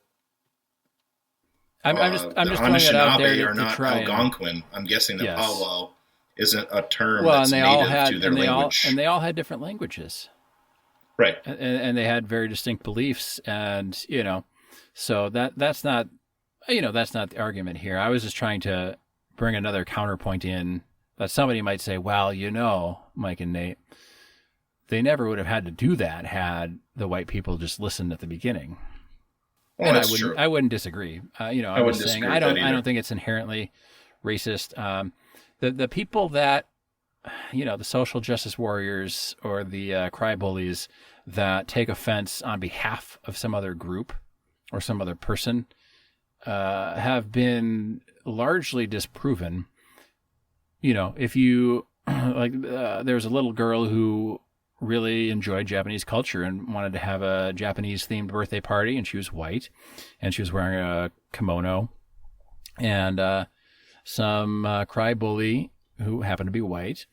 I'm just throwing it out there to not try. Algonquin. I'm guessing that powwow isn't a term that's native to their language. And they all had different languages. Right. And they had very distinct beliefs, and so that's not the argument here. I was just trying to bring another counterpoint in that somebody might say, well, Mike and Nate, they never would have had to do that had the white people just listened at the beginning. Well, and I wouldn't disagree. I was saying I don't think it's inherently racist. The people that the social justice warriors or the crybabies that take offense on behalf of some other group or some other person have been largely disproven. If you there's a little girl who really enjoyed Japanese culture and wanted to have a Japanese themed birthday party, and she was white and she was wearing a kimono, and some crybaby who happened to be white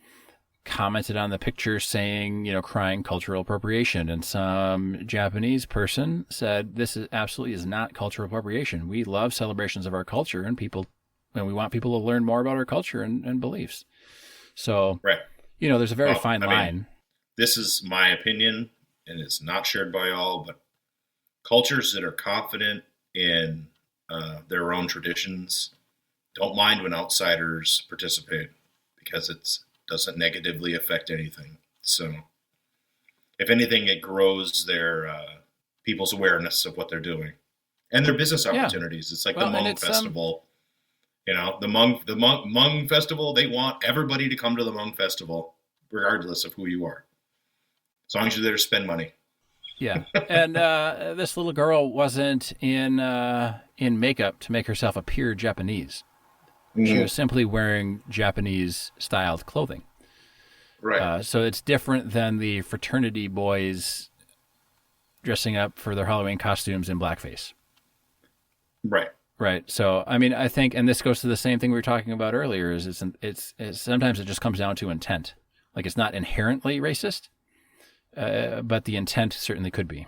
commented on the picture saying, crying cultural appropriation. And some Japanese person said, this absolutely is not cultural appropriation. We love celebrations of our culture and we want people to learn more about our culture and beliefs. So, right. There's a very fine line. This is my opinion, and it's not shared by all, but cultures that are confident in their own traditions don't mind when outsiders participate, because it doesn't negatively affect anything. So if anything, it grows their people's awareness of what they're doing and their business opportunities. It's like the Hmong Festival. The Hmong Festival, they want everybody to come to the Hmong Festival, regardless of who you are. As long as you're there to spend money. Yeah, and this little girl wasn't in makeup to make herself appear Japanese. She was simply wearing Japanese-styled clothing. Right. So it's different than the fraternity boys dressing up for their Halloween costumes in blackface. Right. Right. So, I mean, I think, and this goes to the same thing we were talking about earlier, is it's sometimes it just comes down to intent. Like, it's not inherently racist, but the intent certainly could be.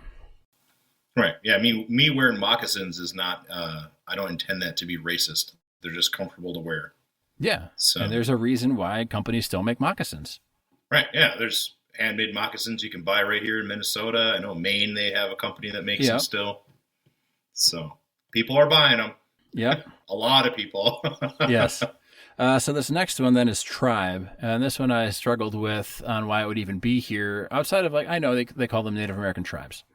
Right. Yeah. I mean, me wearing moccasins is not, I don't intend that to be racist. They're just comfortable to wear. Yeah. So, and there's a reason why companies still make moccasins. Right. Yeah. There's handmade moccasins you can buy right here in Minnesota. I know Maine, they have a company that makes them still. So people are buying them. Yep. A lot of people. Yes. So this next one then is tribe. And this one I struggled with on why it would even be here outside of, like, I know they call them Native American tribes.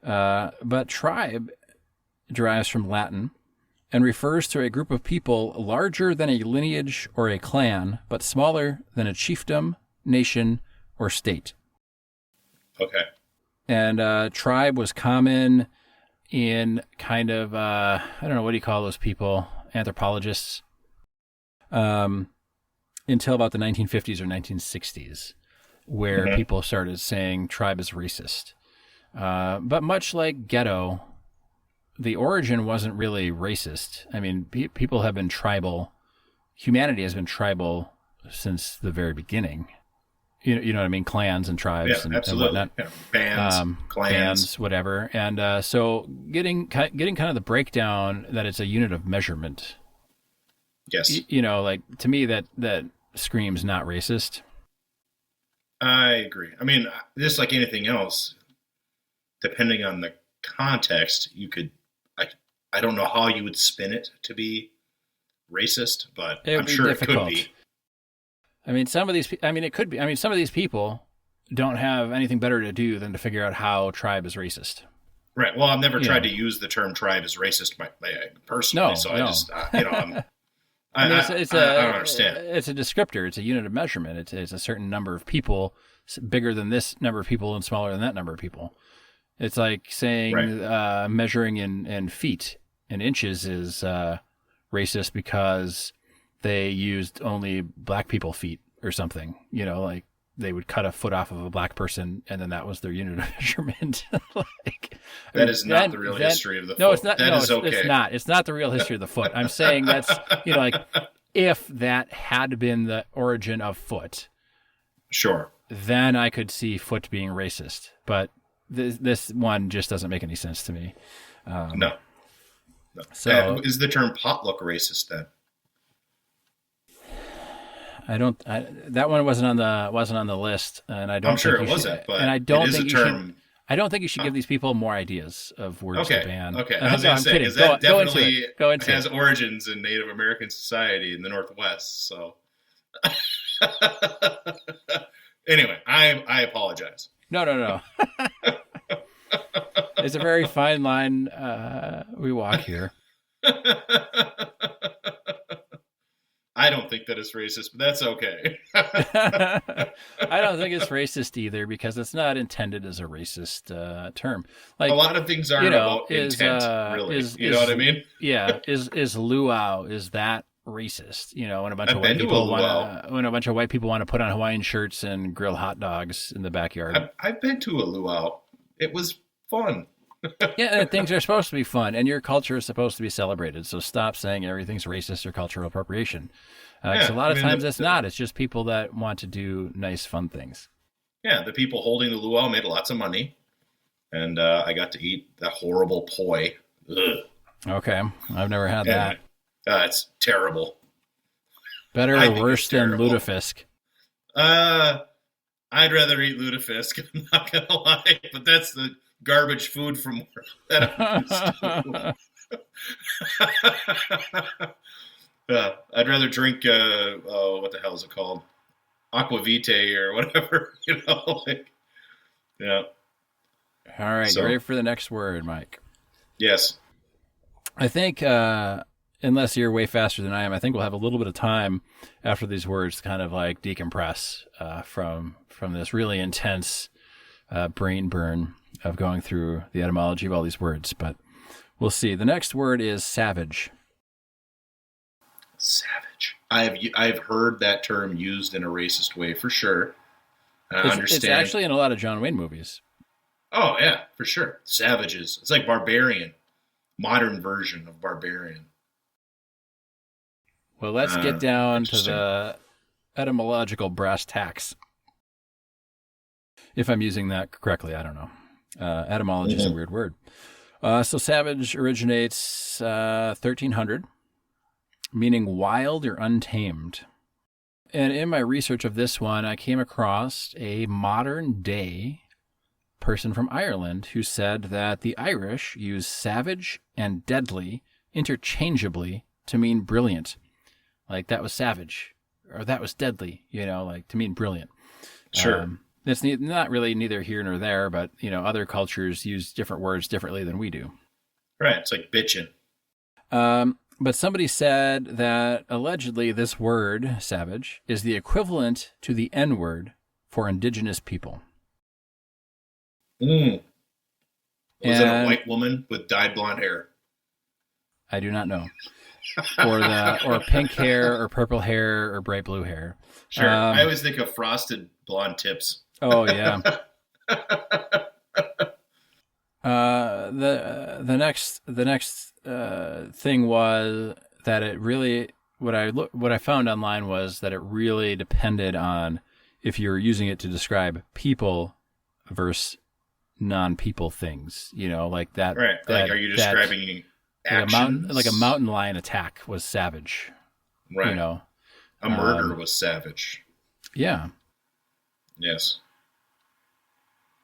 But tribe derives from Latin and refers to a group of people larger than a lineage or a clan, but smaller than a chiefdom, nation, or state. Okay. And tribe was common in kind of, I don't know, what do you call those people? Anthropologists. Until about the 1950s or 1960s, where people started saying tribe is racist. But much like ghetto, the origin wasn't really racist. I mean, people have been tribal. Humanity has been tribal since the very beginning. You know what I mean? Clans and tribes and whatnot. Yeah. Bands, clans. Bands, whatever. And so getting kind of the breakdown that it's a unit of measurement. Yes. Like, to me, that screams not racist. I agree. I mean, just like anything else, depending on the context, you could, I don't know how you would spin it to be racist, but I'm sure it could be. I mean, it could be. I mean, some of these people don't have anything better to do than to figure out how tribe is racist. Right. Well, I've never tried to use the term tribe as racist personally, so I just, I don't understand. It's a descriptor. It's a unit of measurement. It's a certain number of people, bigger than this number of people and smaller than that number of people. It's like saying measuring in feet and inches is racist because they used only black people feet or something. Like they would cut a foot off of a black person and then that was their unit of measurement. That is not the real history of the foot. No, it's not. Okay. It's not. It's not the real history of the foot. I'm saying that's, like, if that had been the origin of foot, sure, then I could see foot being racist. But this one just doesn't make any sense to me. No. So is the term potluck racist then? That one wasn't on the list, and I don't. I'm sure it wasn't, but I don't it is think a term. I don't think you should give these people more ideas of words to ban. Okay. I was going to say, because that definitely has origins in Native American society in the Northwest. So, anyway, I apologize. No. It's a very fine line we walk here. I don't think that it's racist, but that's okay. I don't think it's racist either because it's not intended as a racist term. Like, a lot of things aren't about intent, really. You know what I mean? Yeah. Is luau, is that racist? When a bunch of white people want to put on Hawaiian shirts and grill hot dogs in the backyard. I've been to a luau. It was fun. Yeah, and things are supposed to be fun, and your culture is supposed to be celebrated. So stop saying everything's racist or cultural appropriation. Because a lot of times it's not. It's just people that want to do nice, fun things. Yeah, the people holding the luau made lots of money, and I got to eat that horrible poi. Ugh. Okay, I've never had that. It's terrible. Better or worse than lutefisk? I'd rather eat lutefisk. I'm not gonna lie, but that's the garbage food from work that I'm used to. I'd rather drink what the hell is it called, aquavite or whatever. Yeah. All right, you ready for the next word, Mike? Yes. I think unless you're way faster than I am, I think we'll have a little bit of time after these words to kind of like decompress from this really intense brain burn of going through the etymology of all these words, but we'll see. The next word is savage. Savage. I've heard that term used in a racist way for sure. I understand. It's actually in a lot of John Wayne movies. Oh yeah, for sure. Savages. It's like barbarian, modern version of barbarian. Well, let's get down to the etymological brass tacks. If I'm using that correctly, I don't know. Etymology is a weird word. So savage originates 1300, meaning wild or untamed. And in my research of this one, I came across a modern day person from Ireland who said that the Irish use savage and deadly interchangeably to mean brilliant. Like that was savage or that was deadly, like to mean brilliant. Sure. It's not really neither here nor there, but, other cultures use different words differently than we do. Right. It's like bitchin'. But somebody said that allegedly this word, savage, is the equivalent to the N-word for indigenous people. Was it a white woman with dyed blonde hair? I do not know. Or pink hair or purple hair or bright blue hair. Sure. I always think of frosted blonde tips. Oh, yeah. The next thing was that it really what I found online was that it really depended on if you were using it to describe people versus non-people things. Like that. Right. Like, are you describing actions? Like a mountain lion attack was savage. Right. A murder was savage. Yeah. Yes.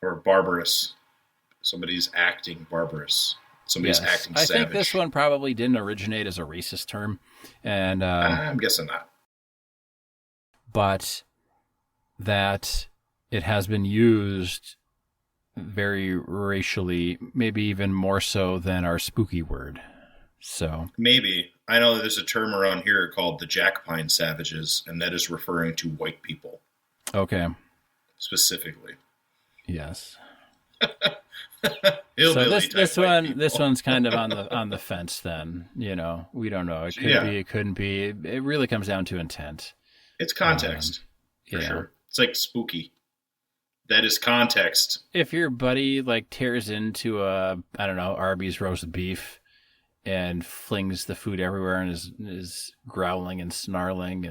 Or barbarous. Somebody's acting barbarous. Somebody's acting savage. I think this one probably didn't originate as a racist term. And I'm guessing not. But that it has been used very racially, maybe even more so than our spooky word. So maybe. I know there's a term around here called the Jackpine Savages, and that is referring to white people. Okay. Specifically. Yes. So this one's kind of on the fence then, we don't know. It could be, it couldn't be. It really comes down to intent. It's context. For sure. It's like spooky. That is context. If your buddy tears into Arby's roast beef and flings the food everywhere and is growling and snarling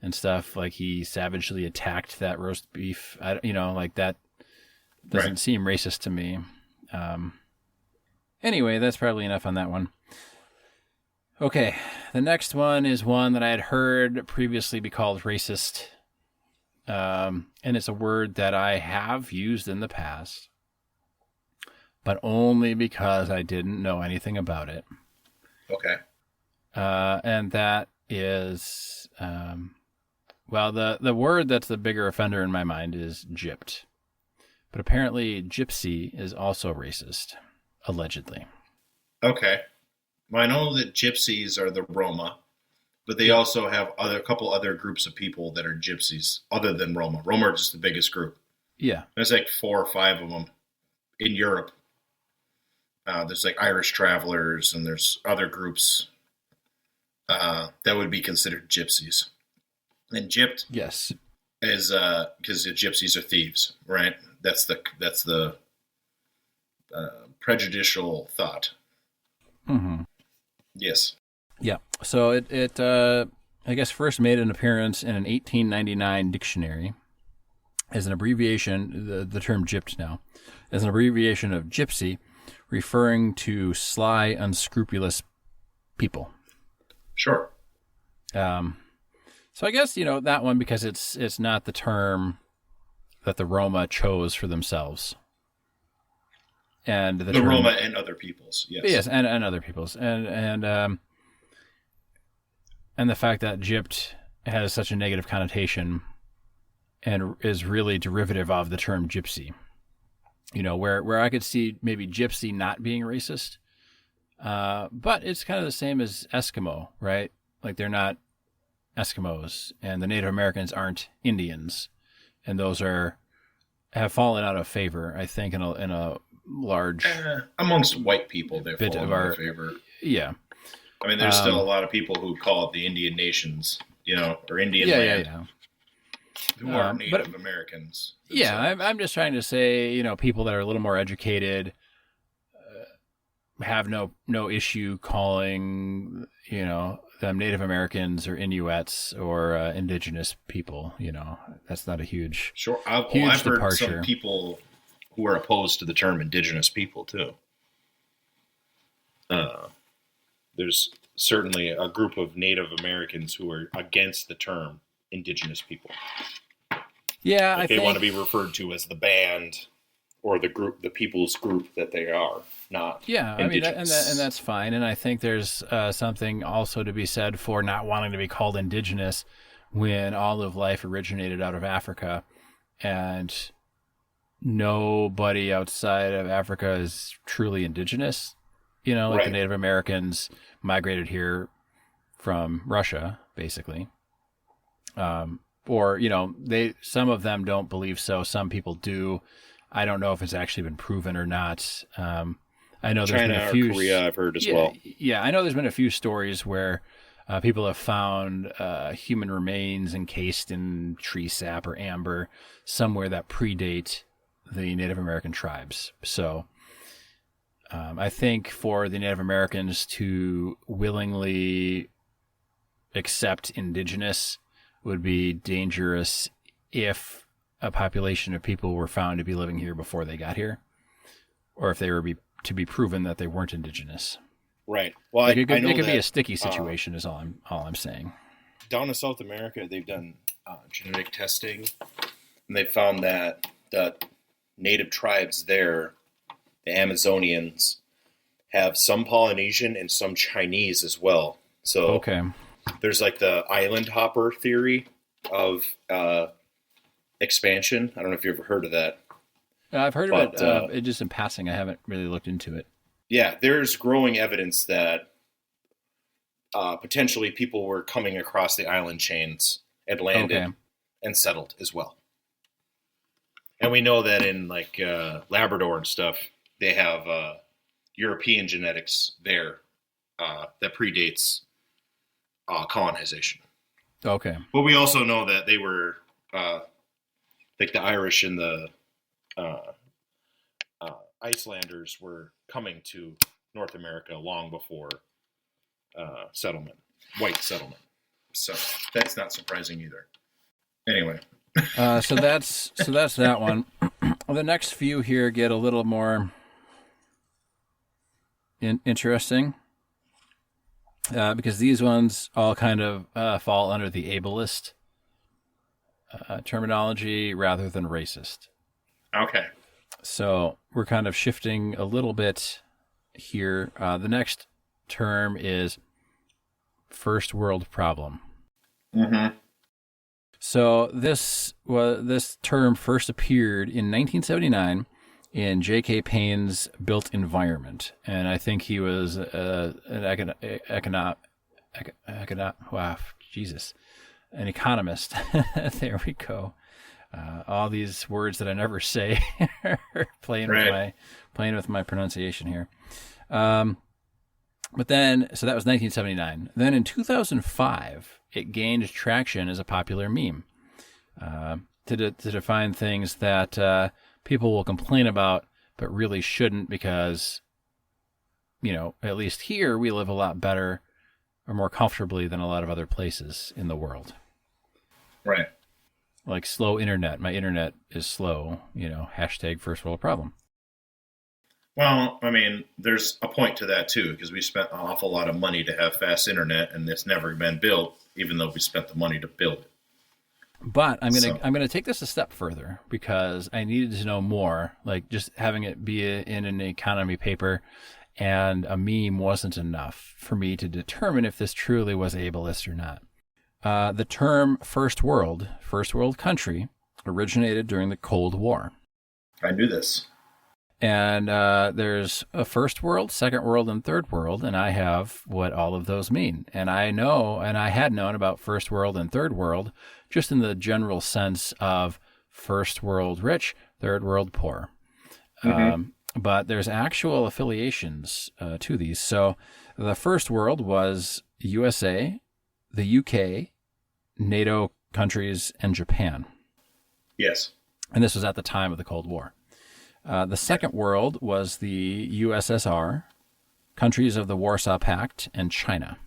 and stuff, like he savagely attacked that roast beef, that doesn't seem racist to me. Anyway, that's probably enough on that one. Okay, the next one is one that I had heard previously be called racist. And it's a word that I have used in the past, but only because I didn't know anything about it. Okay. And that is, the word that's the bigger offender in my mind is gypped. But apparently gypsy is also racist, allegedly. Okay. Well, I know that gypsies are the Roma, but they also have a couple other groups of people that are gypsies other than Roma. Roma are just the biggest group. Yeah. There's 4 or 5 of them in Europe. There's Irish travelers, and there's other groups that would be considered gypsies. And gypped, yes, is because gypsies are thieves, right? That's the prejudicial thought. Mm-hmm. Yes. Yeah. So it I guess first made an appearance in an 1899 dictionary as an abbreviation, the term gypped now, as an abbreviation of gypsy, referring to sly, unscrupulous people. Sure. So I guess, that one, because it's not the term that the Roma chose for themselves. And the term, Roma and other peoples, yes. Yes, and other peoples. And the fact that gypped has such a negative connotation and is really derivative of the term gypsy. Where I could see maybe gypsy not being racist, but it's kind of the same as Eskimo, right? They're not Eskimos, and the Native Americans aren't Indians, and those are have fallen out of favor, I think, in a large amongst white people, they've bit fallen of out our of favor. Yeah. I mean, there's still a lot of people who call it the Indian nations, or Indian land, who are Native Americans. Yeah, I'm just trying to say, people that are a little more educated have no issue calling, them Native Americans or Inuits or indigenous people. That's not a huge I've heard departure. Some people who are opposed to the term indigenous people too. There's certainly a group of Native Americans who are against the term indigenous people. Yeah, they want to be referred to as the band or the group, the people's group that they are, not indigenous. And that's fine. And I think there's something also to be said for not wanting to be called indigenous when all of life originated out of Africa, and nobody outside of Africa is truly indigenous. The Native Americans migrated here from Russia, basically. Or some of them don't believe so. Some people do. I don't know if it's actually been proven or not. I know there's been a few. Korea, I've heard as well. Yeah, I know there's been a few stories where people have found human remains encased in tree sap or amber somewhere that predate the Native American tribes. So I think for the Native Americans to willingly accept indigenous would be dangerous if a population of people were found to be living here before they got here, or if they were to be proven that they weren't indigenous. Right. Well, it could be a sticky situation. Is all I'm saying. Down in South America, they've done genetic testing, and they found that the native tribes there, the Amazonians, have some Polynesian and some Chinese as well. So there's like the island hopper theory of expansion. I don't know if you've ever heard of that. I've heard of it just in passing. I haven't really looked into it. Yeah, there's growing evidence that potentially people were coming across the island chains and landed and settled as well. And we know that in like Labrador and stuff, they have European genetics there that predates colonization. Okay. But we also know that they were like the Irish and the Icelanders were coming to North America long before settlement, white settlement. So that's not surprising either. Anyway. So that's that one. The next few here get a little more interesting because these ones all kind of fall under the ableist terminology rather than racist. Okay. So we're kind of shifting a little bit here. The next term is first world problem. Mm-hmm. So this term first appeared in 1979 in J.K. Payne's Built Environment, and I think he was an economist. There we go. All these words that I never say, playing with my pronunciation here. But then, so that was 1979. Then in 2005, it gained traction as a popular meme to define things that people will complain about, but really shouldn't because, at least here we live a lot better or more comfortably than a lot of other places in the world. Right. Like slow internet. My internet is slow, hashtag first world problem. Well, I mean, there's a point to that too, because we spent an awful lot of money to have fast internet, and it's never been built, even though we spent the money to build it. But I'm gonna take this a step further because I needed to know more. Like just having it be in an economy paper and a meme wasn't enough for me to determine if this truly was ableist or not. The term first world country, originated during the Cold War. I knew this. And there's a first world, second world, and third world, and I have what all of those mean. And I know, and I had known about first world and third world, just in the general sense of first world rich, third world poor. But there's actual affiliations to these. So the first world was USA, the UK, NATO countries, and Japan. Yes. And this was at the time of the Cold War. The second world was the USSR, countries of the Warsaw Pact, and China.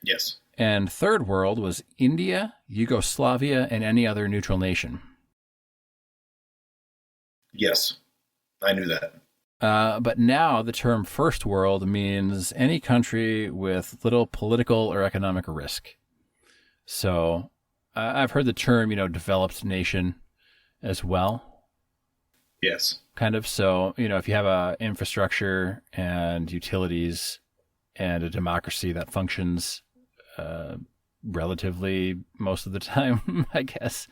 Yes. And third world was India, Yugoslavia, and any other neutral nation. Yes, I knew that. But now the term first world means any country with little political or economic risk. So I've heard the term, developed nation as well. Yes. Kind of. So, if you have a infrastructure and utilities and a democracy that functions relatively most of the time, I guess,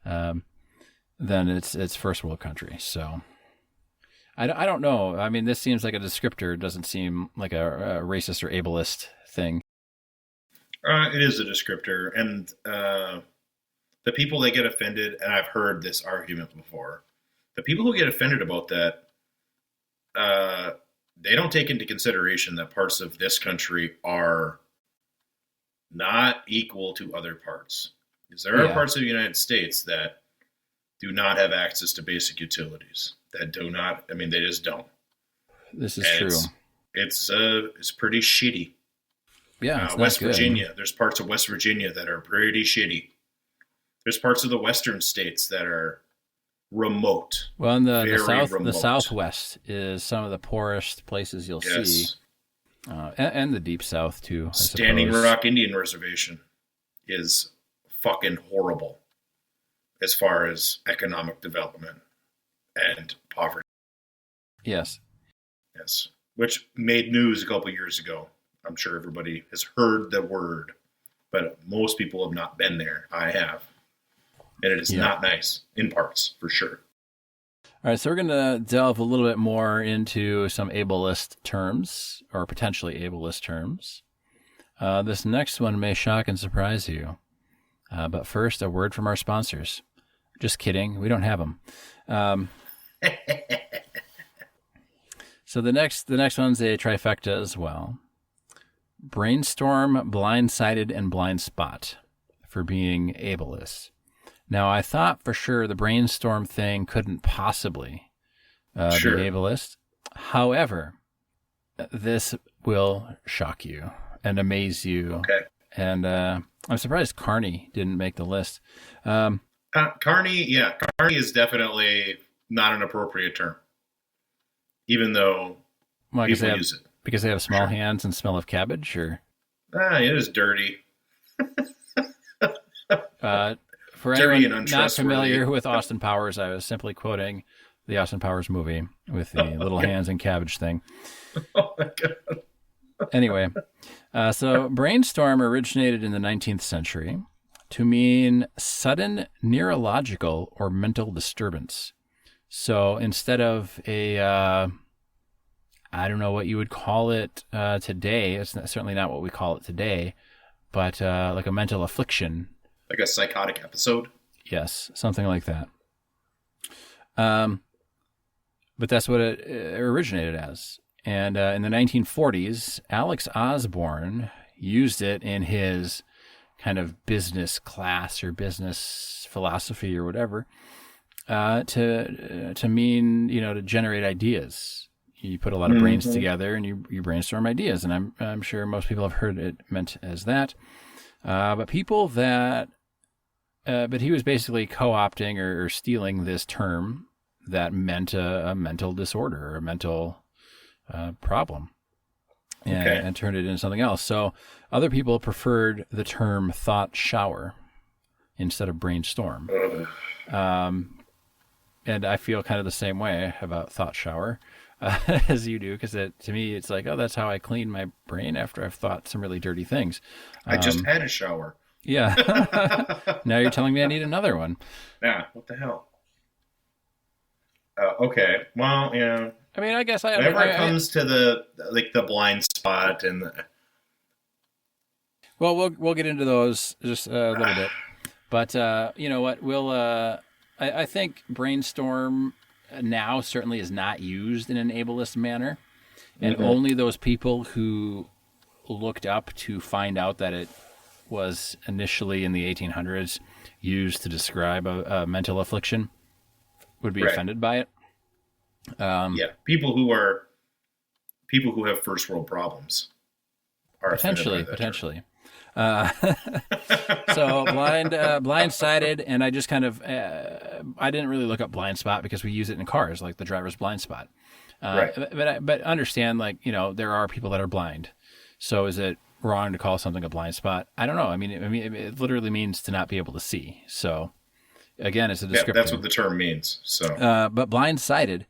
then it's first world country. So I don't know. I mean, this seems like a descriptor. It doesn't seem like a racist or ableist thing. It is a descriptor. And the people that get offended, and I've heard this argument before, the people who get offended about that, they don't take into consideration that parts of this country are not equal to other parts. Because there are parts of the United States that do not have access to basic utilities. That do not, they just don't. This is true. It's pretty shitty. Yeah, West Virginia. There's parts of West Virginia that are pretty shitty. There's parts of the western states that are remote. Well, in the Southwest is some of the poorest places you'll see. And the Deep South, too, I Standing suppose. Rock Indian Reservation is fucking horrible as far as economic development and poverty. Yes. Yes. Which made news a couple years ago. I'm sure everybody has heard the word, but most people have not been there. I have. And it is not nice, in parts, for sure. All right, so we're going to delve a little bit more into some ableist terms, or potentially ableist terms. This next one may shock and surprise you. But first, a word from our sponsors. Just kidding, we don't have them. So the next one's a trifecta as well. Brainstorm, blindsided, and blind spot for being ableist. Now, I thought for sure the brainstorm thing couldn't possibly be ableist. However, this will shock you and amaze you. Okay. And I'm surprised Carney didn't make the list. Carney is definitely not an appropriate term, even though people use it. Because they have small hands and smell of cabbage, or? It is dirty. For dirty anyone not familiar with Austin Powers, I was simply quoting the Austin Powers movie with the little hands and cabbage thing. Oh my God. Anyway, so brainstorm originated in the 19th century to mean sudden neurological or mental disturbance. So instead of a, I don't know what you would call it today, it's certainly not what we call it today, but like a mental affliction. Like a psychotic episode? Yes, something like that. But that's what it originated as. And in the 1940s, Alex Osborne used it in his kind of business class or business philosophy or whatever to mean, to generate ideas. You put a lot of brains together and you brainstorm ideas. And I'm sure most people have heard it meant as that. But he was basically co-opting or stealing this term that meant a mental disorder or a mental problem and turned it into something else. So other people preferred the term thought shower instead of brainstorm. And I feel kind of the same way about thought shower as you do, because to me, it's like, oh, that's how I clean my brain after I've thought some really dirty things. I just had a shower. Yeah. Now you're telling me I need another one. Yeah. What the hell? Okay. Well, yeah. I mean, I guess whenever it comes to the blind spot and the... Well, we'll get into those just a little bit. But you know what? We'll I think brainstorm now certainly is not used in an ableist manner. And only those people who looked up to find out that it was initially in the 1800s used to describe a mental affliction would be offended by it. People who have first world problems are potentially. So blindsided, and I just kind of I didn't really look up blind spot because we use it in cars, like the driver's blind spot. But understand, like, you know, there are people that are blind. So is it wrong to call something a blind spot? I don't know. I mean, it literally means to not be able to see. So again, it's a descriptor. Yeah, that's what the term means. So, but blindsided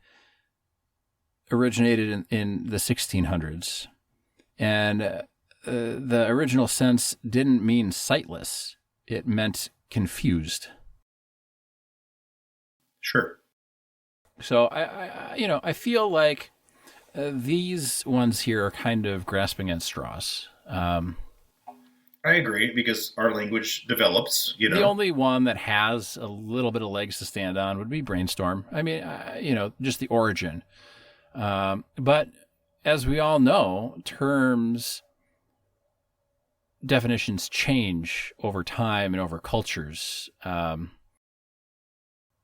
originated in the 1600s, and the original sense didn't mean sightless. It meant confused. Sure. So I feel like these ones here are kind of grasping at straws. I agree, because our language develops, you know. The only one that has a little bit of legs to stand on would be brainstorm. I mean, just the origin. But as we all know, definitions change over time and over cultures.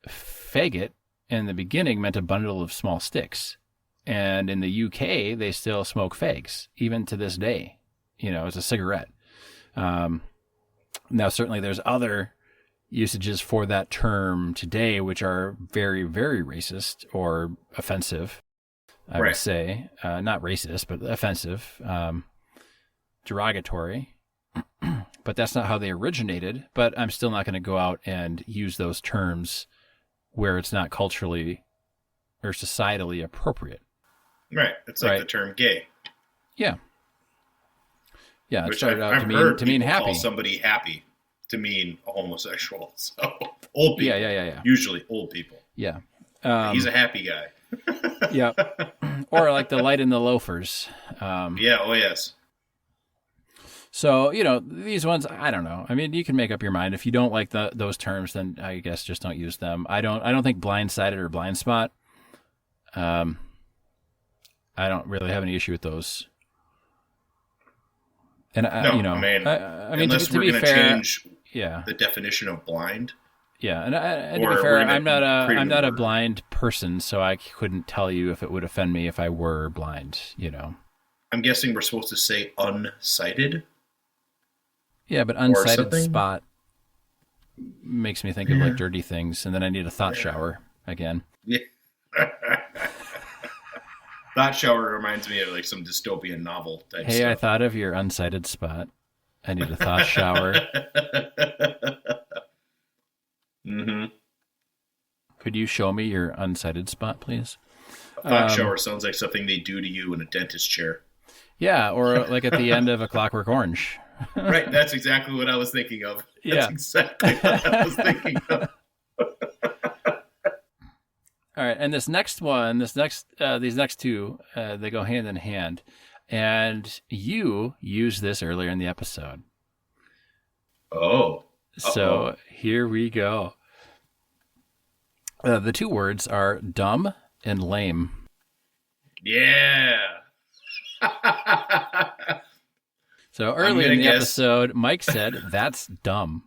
Faggot in the beginning meant a bundle of small sticks. And in the UK, they still smoke fags, even to this day. You know, it's a cigarette. Now, certainly there's other usages for that term today, which are very, very racist or offensive, I would say. Not racist, but offensive, derogatory. But that's not how they originated. But I'm still not going to go out and use those terms where it's not culturally or societally appropriate. Right. It's like the term gay. Yeah. Yeah, it which started out I've to mean happy. Call somebody happy to mean a homosexual. So old people. Yeah. Usually old people. Yeah. He's a happy guy. Yeah. Or like the light in the loafers. Yeah. Oh, yes. So, these ones, I don't know. I mean, you can make up your mind. If you don't like those terms, then I guess just don't use them. I don't think blindsided or blind spot. I don't really have any issue with those. And I mean, unless to we're be going to fair, change the definition of blind. Yeah, and to be fair, I'm not a blind person, so I couldn't tell you if it would offend me if I were blind. I'm guessing we're supposed to say unsighted. Yeah, but unsighted spot makes me think of like dirty things, and then I need a thought shower again. Yeah. Thought shower reminds me of like some dystopian novel type stuff. Hey, I thought of your unsighted spot. I need a thought shower. Could you show me your unsighted spot, please? A thought shower sounds like something they do to you in a dentist chair. Yeah, or like at the end of A Clockwork Orange. Right, that's exactly what I was thinking of. That's exactly what I was thinking of. All right, and these next two, they go hand in hand. And you used this earlier in the episode. Oh. So here we go. The two words are dumb and lame. Yeah. So earlier in the episode, Mike said, that's dumb.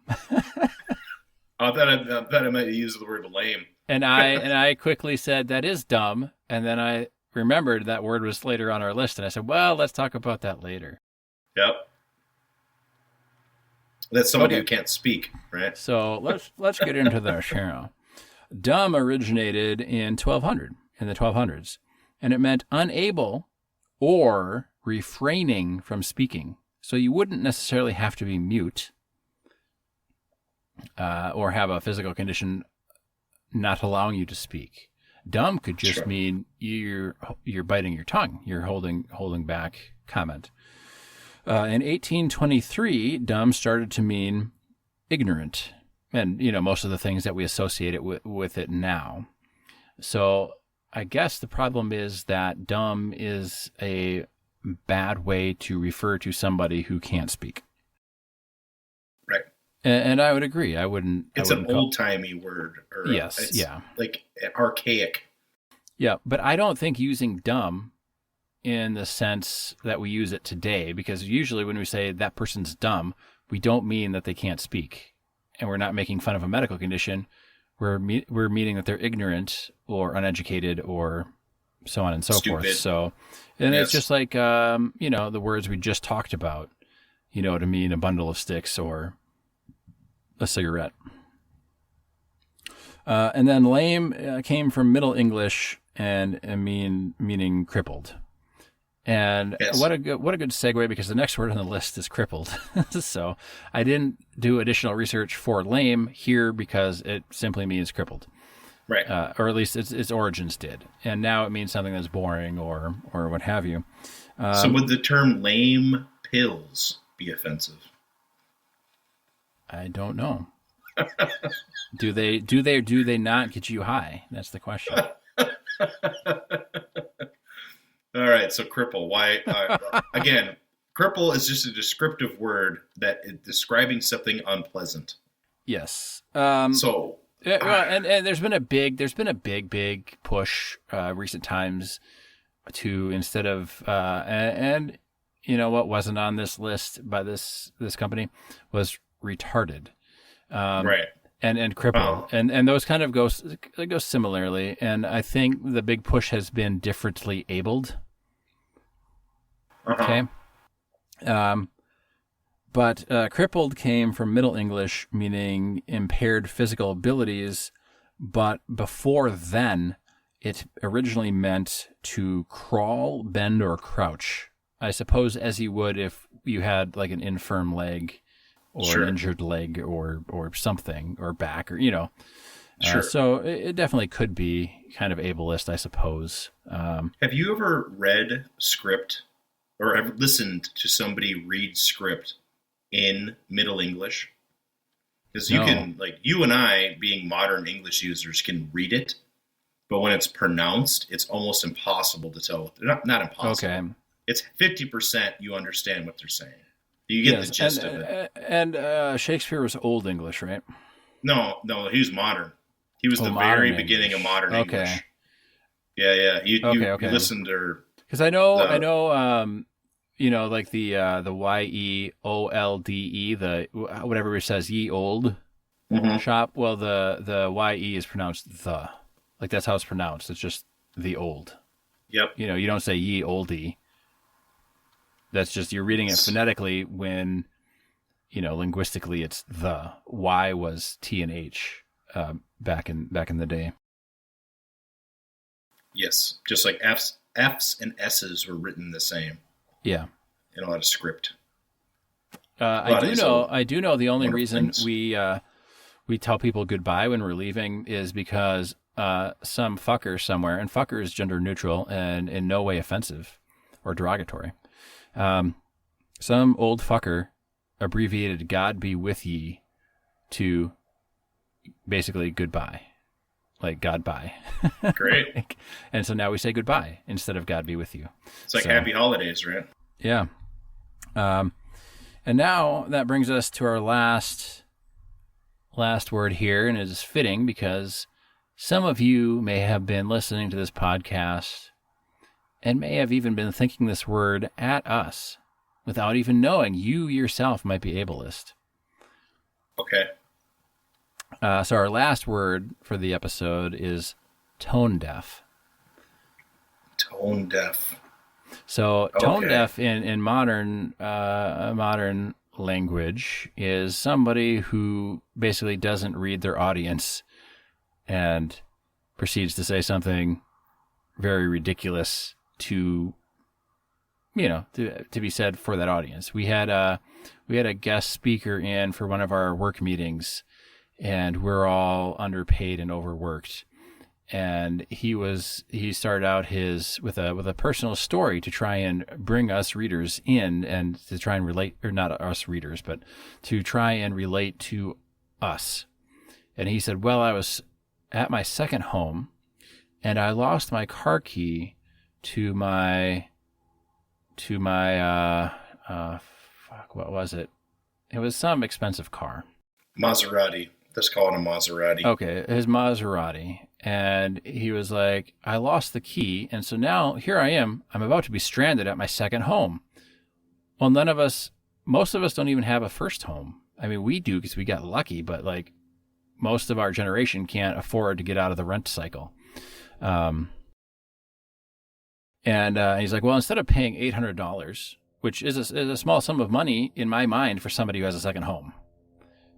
I thought I might use the word lame. And I quickly said, that is dumb. And then I remembered that word was later on our list. And I said, well, let's talk about that later. Yep. That's somebody who can't speak, right? So let's get into this here. Dumb originated in the 1200s. And it meant unable or refraining from speaking. So you wouldn't necessarily have to be mute or have a physical condition not allowing you to speak. Dumb could just mean you're biting your tongue. You're holding back comment. In 1823, dumb started to mean ignorant, and most of the things that we associate it with it now. So I guess the problem is that dumb is a bad way to refer to somebody who can't speak. Right. And I would agree. I wouldn't. It's I wouldn't an old timey word, or yes, it's yeah, like archaic. yeah. But I don't think using dumb in the sense that we use it today, because usually when we say that person's dumb, we don't mean that they can't speak, and we're not making fun of a medical condition. We're meaning that they're ignorant or uneducated or so on and so Stupid. forth. So, and Yes. it's just like the words we just talked about, to mean a bundle of sticks or a cigarette. And then lame came from Middle English and meaning crippled. And Yes. what a good segue, because the next word on the list is crippled. So I didn't do additional research for lame here because it simply means crippled, Right. or at least its origins did, and now it means something that's boring or what have you. So would the term lame pills be offensive? I don't know. Do they not get you high? That's the question. All right, so cripple. Why? Again, cripple is just a descriptive word that is describing something unpleasant. Yes. And there's been a big push recent times to, instead of and what wasn't on this list by this company was retarded, right, and cripple, and those kind of go similarly. And I think the big push has been differently abled. Okay. But crippled came from Middle English, meaning impaired physical abilities. But before then, it originally meant to crawl, bend, or crouch. I suppose as you would if you had like an infirm leg or an injured leg or something, or back, or Sure. So it definitely could be kind of ableist, I suppose. Have you ever read script or ever listened to somebody read script in Middle English? Because you can, like, you and I, being modern English users, can read it, but when it's pronounced, it's almost impossible to tell. Not impossible. Okay. It's 50% you understand what they're saying. You get the gist of it. And Shakespeare was Old English, right? No, he was modern. He was the very beginning of modern English. Yeah. You listened to, because I know, like the YEOLDE, the whatever it says, ye old shop. Well, the YE is pronounced the, like that's how it's pronounced. It's just the old. Yep. You don't say ye oldie. That's just, you're reading it phonetically when, linguistically it's the. Y was T and H back in the day. Yes, just like F's and S's were written the same. Yeah. In a lot of script. I do know the only reason we tell people goodbye when we're leaving is because some fucker somewhere, and fucker is gender neutral and in no way offensive or derogatory. Some old fucker abbreviated "God be with ye" to basically goodbye, like God bye. Great. And so now we say goodbye instead of "God be with you." It's like happy holidays, right? Yeah. And now that brings us to our last word here, and it is fitting because some of you may have been listening to this podcast and may have even been thinking this word at us without even knowing you yourself might be ableist. Okay. So our last word for the episode is tone deaf. Tone deaf. So tone deaf in modern language is somebody who basically doesn't read their audience and proceeds to say something very ridiculous to be said for that audience. We had a guest speaker in for one of our work meetings, and we're all underpaid and overworked. And he started out with a personal story to try and bring us readers in and to try and relate, or not us readers, but to try and relate to us. And he said, well, I was at my second home and I lost my car key to my what was it? It was some expensive car. Maserati. Let's call it a Maserati. Okay, his Maserati. And he was like, I lost the key. And so now here I am. I'm about to be stranded at my second home. Well, most of us don't even have a first home. I mean, we do because we got lucky, but like most of our generation can't afford to get out of the rent cycle. And he's like, well, instead of paying $800, which is a small sum of money in my mind for somebody who has a second home.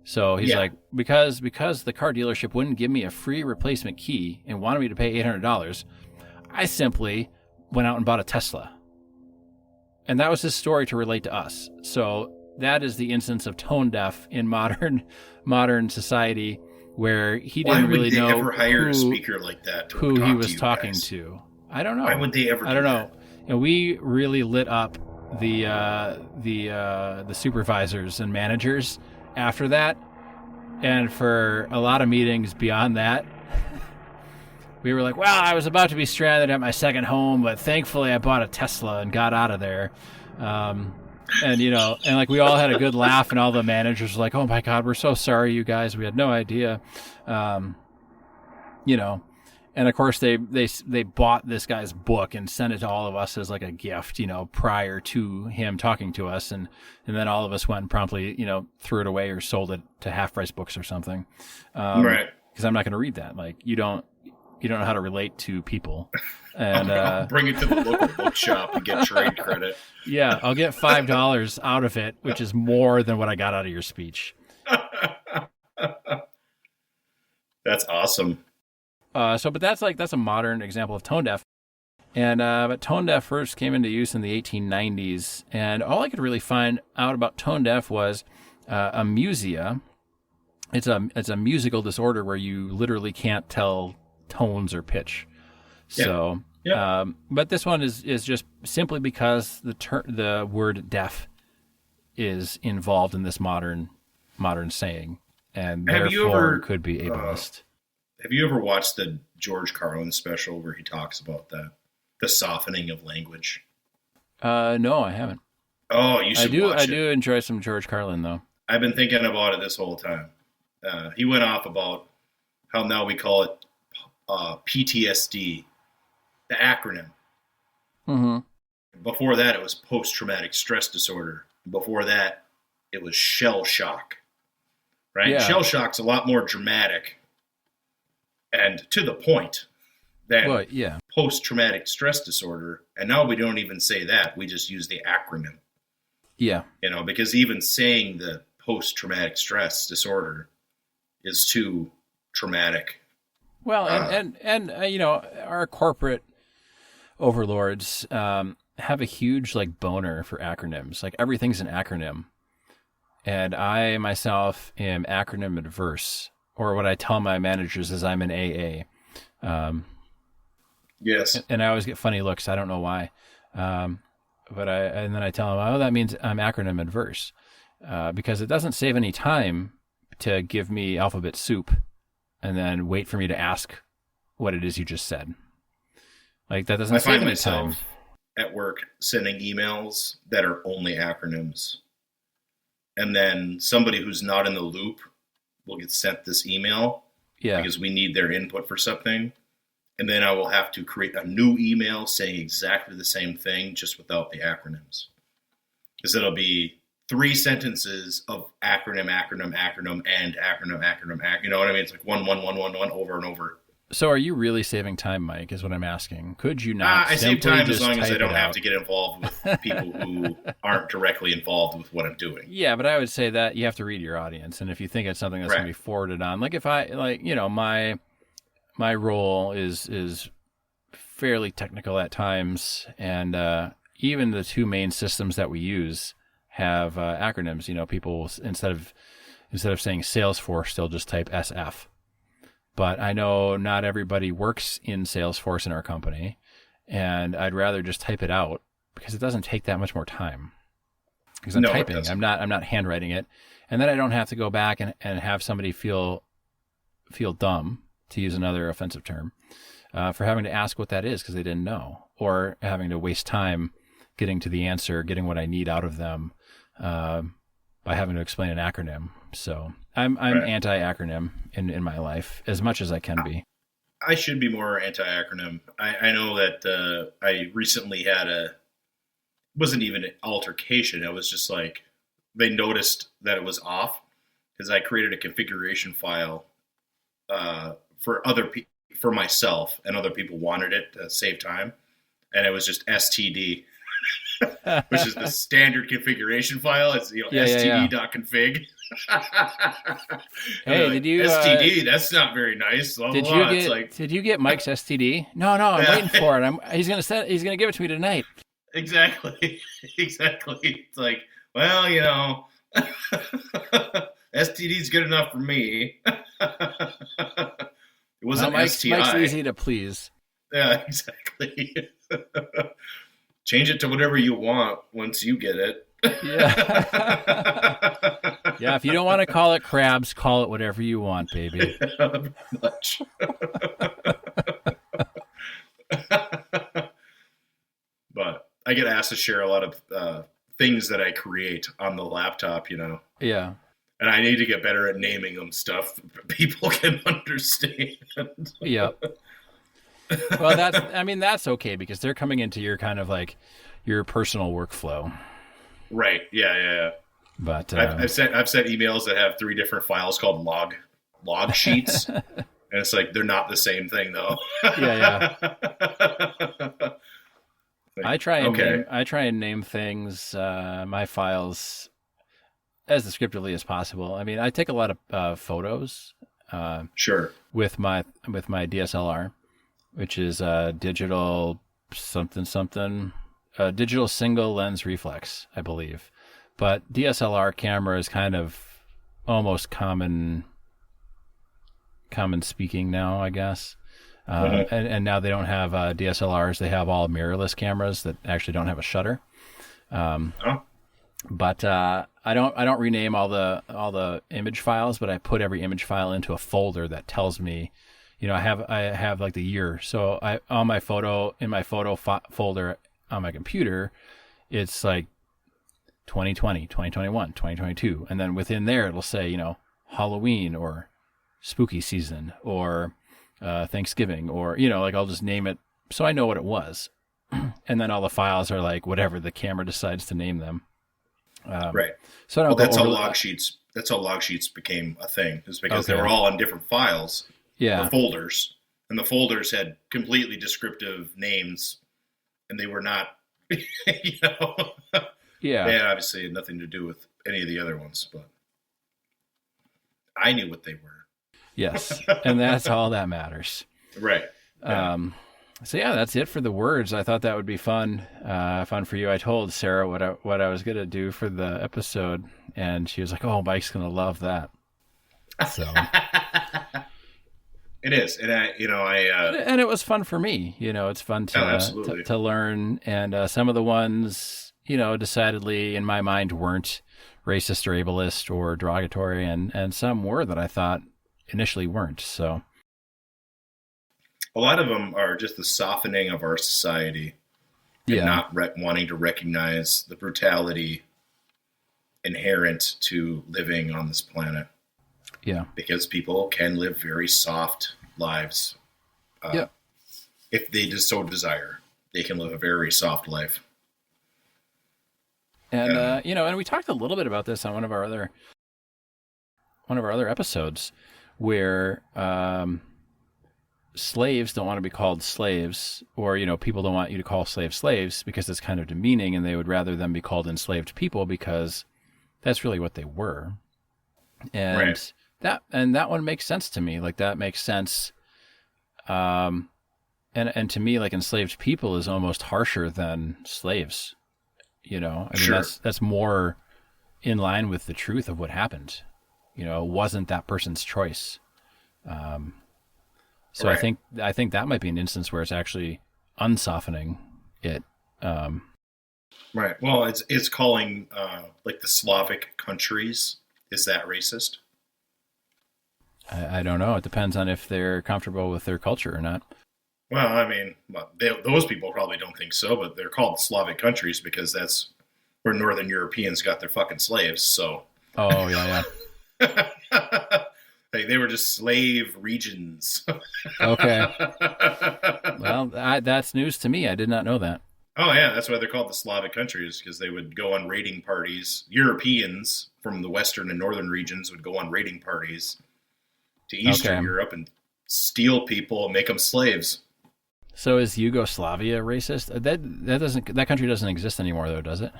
So he's like, because the car dealership wouldn't give me a free replacement key and wanted me to pay $800, I simply went out and bought a Tesla. And that was his story to relate to us. So that is the instance of tone deaf in modern society, where he didn't really know ever hire a speaker like that to who talk he was to you talking guys? to. I don't know. Why would they ever? I don't know. And we really lit up the supervisors and managers after that, and for a lot of meetings beyond that. We were like, well, I was about to be stranded at my second home, but thankfully I bought a Tesla and got out of there. And, you know, and like we all had a good laugh, and all the managers were like, oh my God, we're so sorry, you guys. We had no idea. You know, and of course they bought this guy's book and sent it to all of us as like a gift, you know, prior to him talking to us. And then all of us went and promptly, you know, threw it away or sold it to Half Price Books or something. Right. Because I'm not going to read that. Like, you don't know how to relate to people. And I'll bring it to the local bookshop and get trade credit. Yeah, I'll get $5 out of it, which is more than what I got out of your speech. That's awesome. But that's a modern example of tone deaf. And but tone deaf first came into use in the 1890s, and all I could really find out about tone deaf was amusia. It's a musical disorder where you literally can't tell tones or pitch. So, but this one is just simply because the word deaf is involved in this modern saying, and therefore could be ableist. Have you ever watched the George Carlin special where he talks about that, the softening of language? No, I haven't. Oh, you should watch it. I do enjoy some George Carlin, though. I've been thinking about it this whole time. He went off about how now we call it PTSD, the acronym. Mm-hmm. Before that, it was post-traumatic stress disorder. Before that, it was shell shock. Right? Yeah. Shell shock's a lot more dramatic and to the point than post-traumatic stress disorder. And now we don't even say that. We just use the acronym. Yeah. You know, because even saying the post-traumatic stress disorder is too traumatic. Well, and you know, our corporate overlords have a huge like boner for acronyms. Like everything's an acronym. And I myself am acronym adverse, or what I tell my managers is I'm an AA. Yes. And I always get funny looks. I don't know why. And then I tell them, oh, that means I'm acronym adverse, because it doesn't save any time to give me alphabet soup and then wait for me to ask what it is you just said. Like that doesn't save any time. I find myself at work sending emails that are only acronyms. And then somebody who's not in the loop will get sent this email because we need their input for something. And then I will have to create a new email saying exactly the same thing, just without the acronyms. Because it'll be 3 sentences of acronym, and acronym. You know what I mean? It's like one, over and over. So are you really saving time, Mike, is what I'm asking? Could you not I save time as long as I don't have out? to get involved with people who aren't directly involved with what I'm doing. Yeah, but I would say that you have to read your audience. And if you think it's something that's going to be forwarded on, like if I, like, you know, my role is fairly technical at times. And even the 2 main systems that we use have acronyms. You know, people, instead of saying Salesforce, they'll just type SF. But I know not everybody works in Salesforce in our company, and I'd rather just type it out because it doesn't take that much more time. Because I'm typing, I'm not handwriting it, and then I don't have to go back and have somebody feel dumb, to use another offensive term, for having to ask what that is because they didn't know, or having to waste time getting to the answer, getting what I need out of them. by having to explain an acronym. So I'm anti-acronym in my life as much as I can be. I should be more anti-acronym. I know that I recently had wasn't even an altercation. It was just like they noticed that it was off because I created a configuration file for myself, and other people wanted it to save time, and it was just STD. Which is the standard configuration file. It's std.config. Hey, like, did you STD? That's not very nice. Blah, did blah, you blah. get did you get Mike's STD? No, I'm waiting for it. He's gonna give it to me tonight. Exactly. It's like, well, STD's good enough for me. It wasn't STI. Mike's easy to please. Yeah, exactly. Change it to whatever you want once you get it. Yeah. Yeah, if you don't want to call it crabs, call it whatever you want, baby. Pretty much. But I get asked to share a lot of things that I create on the laptop, Yeah. And I need to get better at naming them stuff people can understand. Yeah. Well, that's okay because they're coming into your kind of like your personal workflow. Right. Yeah. But I've sent emails that have 3 different files called log sheets, and it's like they're not the same thing though. Yeah. Like, I try and name things, my files, as descriptively as possible. I mean, I take a lot of photos. Sure. With my DSLR. Which is digital digital single lens reflex, I believe. But DSLR camera is kind of almost common speaking now, I guess. And now they don't have DSLRs; they have all mirrorless cameras that actually don't have a shutter. But I don't rename all the image files, but I put every image file into a folder that tells me. I have like the year. So in my photo folder on my computer, it's like 2020, 2021, 2022. And then within there, it'll say, Halloween or spooky season or Thanksgiving or, like I'll just name it. So I know what it was. And then all the files are like whatever the camera decides to name them. Right. So that's how log sheets became a thing, is because they were all on different files. Yeah. The folders, and the folders had completely descriptive names, and they were not, Yeah. They obviously had nothing to do with any of the other ones, but I knew what they were. Yes, and that's all that matters. Right. Yeah. So yeah, that's it for the words. I thought that would be fun for you. I told Sarah what I was gonna do for the episode, and she was like, "Oh, Mike's gonna love that." So. It is, and and it was fun for me. It's fun to learn, and some of the ones, decidedly in my mind weren't racist or ableist or derogatory, and some were that I thought initially weren't. So a lot of them are just the softening of our society, and not wanting to recognize the brutality inherent to living on this planet. Yeah, because people can live very soft lives. If they just so desire, they can live a very soft life. And and we talked a little bit about this on one of our other episodes, where slaves don't want to be called slaves, or people don't want you to call slaves because it's kind of demeaning, and they would rather them be called enslaved people because that's really what they were. And right. That one makes sense to me. Like that makes sense. And to me, like enslaved people is almost harsher than slaves. I mean, sure. that's more in line with the truth of what happened. It wasn't that person's choice. So right. I think that might be an instance where it's actually unsoftening it. Right. Well, it's calling like the Slavic countries. Is that racist? I don't know. It depends on if they're comfortable with their culture or not. Well, I mean, those people probably don't think so, but they're called Slavic countries because that's where Northern Europeans got their fucking slaves. So Oh, yeah, They were just slave regions. Okay. Well, that's news to me. I did not know that. Oh yeah, that's why they're called the Slavic countries, because they would go on raiding parties. Europeans from the western and northern regions would go on raiding parties to Eastern Europe and steal people and make them slaves. So is Yugoslavia racist? That country doesn't exist anymore, though, does it?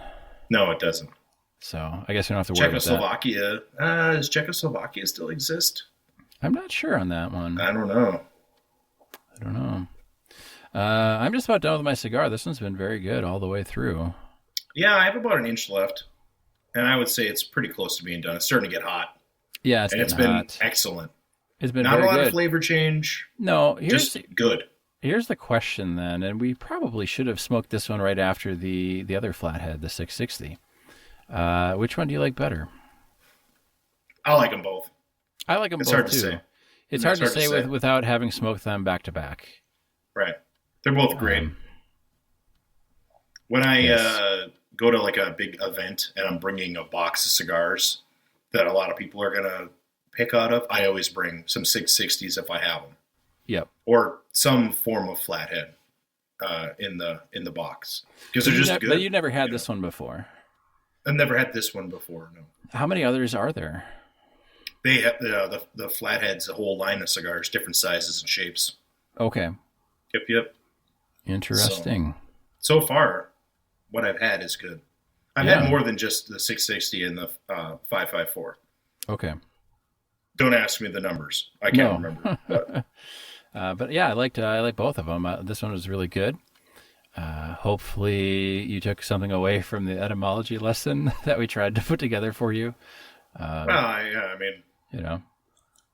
No, it doesn't. So I guess we don't have to worry about Czechoslovakia. Does Czechoslovakia still exist? I'm not sure on that one. I don't know. I'm just about done with my cigar. This one's been very good all the way through. Yeah, I have about an inch left, and I would say it's pretty close to being done. It's starting to get hot. Yeah, it's been excellent. It's been not very a lot good. of flavor change. No, just good. Here's the question then, and we probably should have smoked this one right after the other Flathead, the 660. Which one do you like better? I like them both. I like them both, hard too. To say. It's hard to say without having smoked them back to back. Right. They're both great. When I go to like a big event and I'm bringing a box of cigars that a lot of people are going to pick out of, I always bring some 660s if I have them. Yep. Or some form of Flathead in the box. Because they're just good. But you never had this one before. I've never had this one before, no. How many others are there? They have the Flatheads, a whole line of cigars, different sizes and shapes. Okay. Yep. Interesting. So far, what I've had is good. I've had more than just the 660 and the 554. Okay. Don't ask me the numbers. I can't remember. But yeah, I like both of them. This one was really good. Hopefully you took something away from the etymology lesson that we tried to put together for you. I mean, it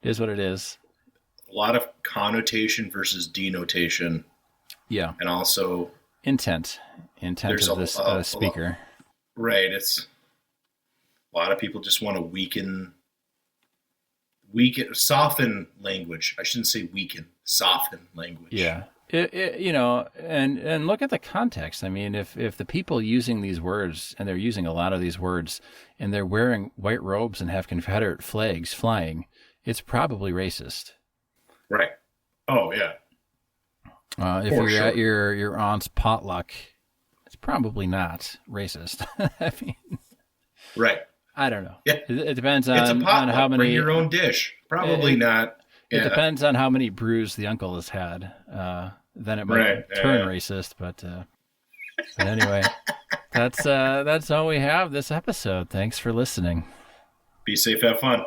is what it is. A lot of connotation versus denotation. Yeah. And also intent of this speaker. Right. It's a lot of people just want to soften language. I shouldn't say weaken, soften language. Yeah. And look at the context. I mean, if the people using these words, and they're using a lot of these words, and they're wearing white robes and have Confederate flags flying, it's probably racist. Right. Oh, yeah. If you're at your aunt's potluck, it's probably not racist. I mean, right. I don't know. Yeah. It depends on, it's a potluck. On how many. Bring your own dish. Probably not. It depends on how many brews the uncle has had. Then it might turn racist. But anyway, that's all we have this episode. Thanks for listening. Be safe. Have fun.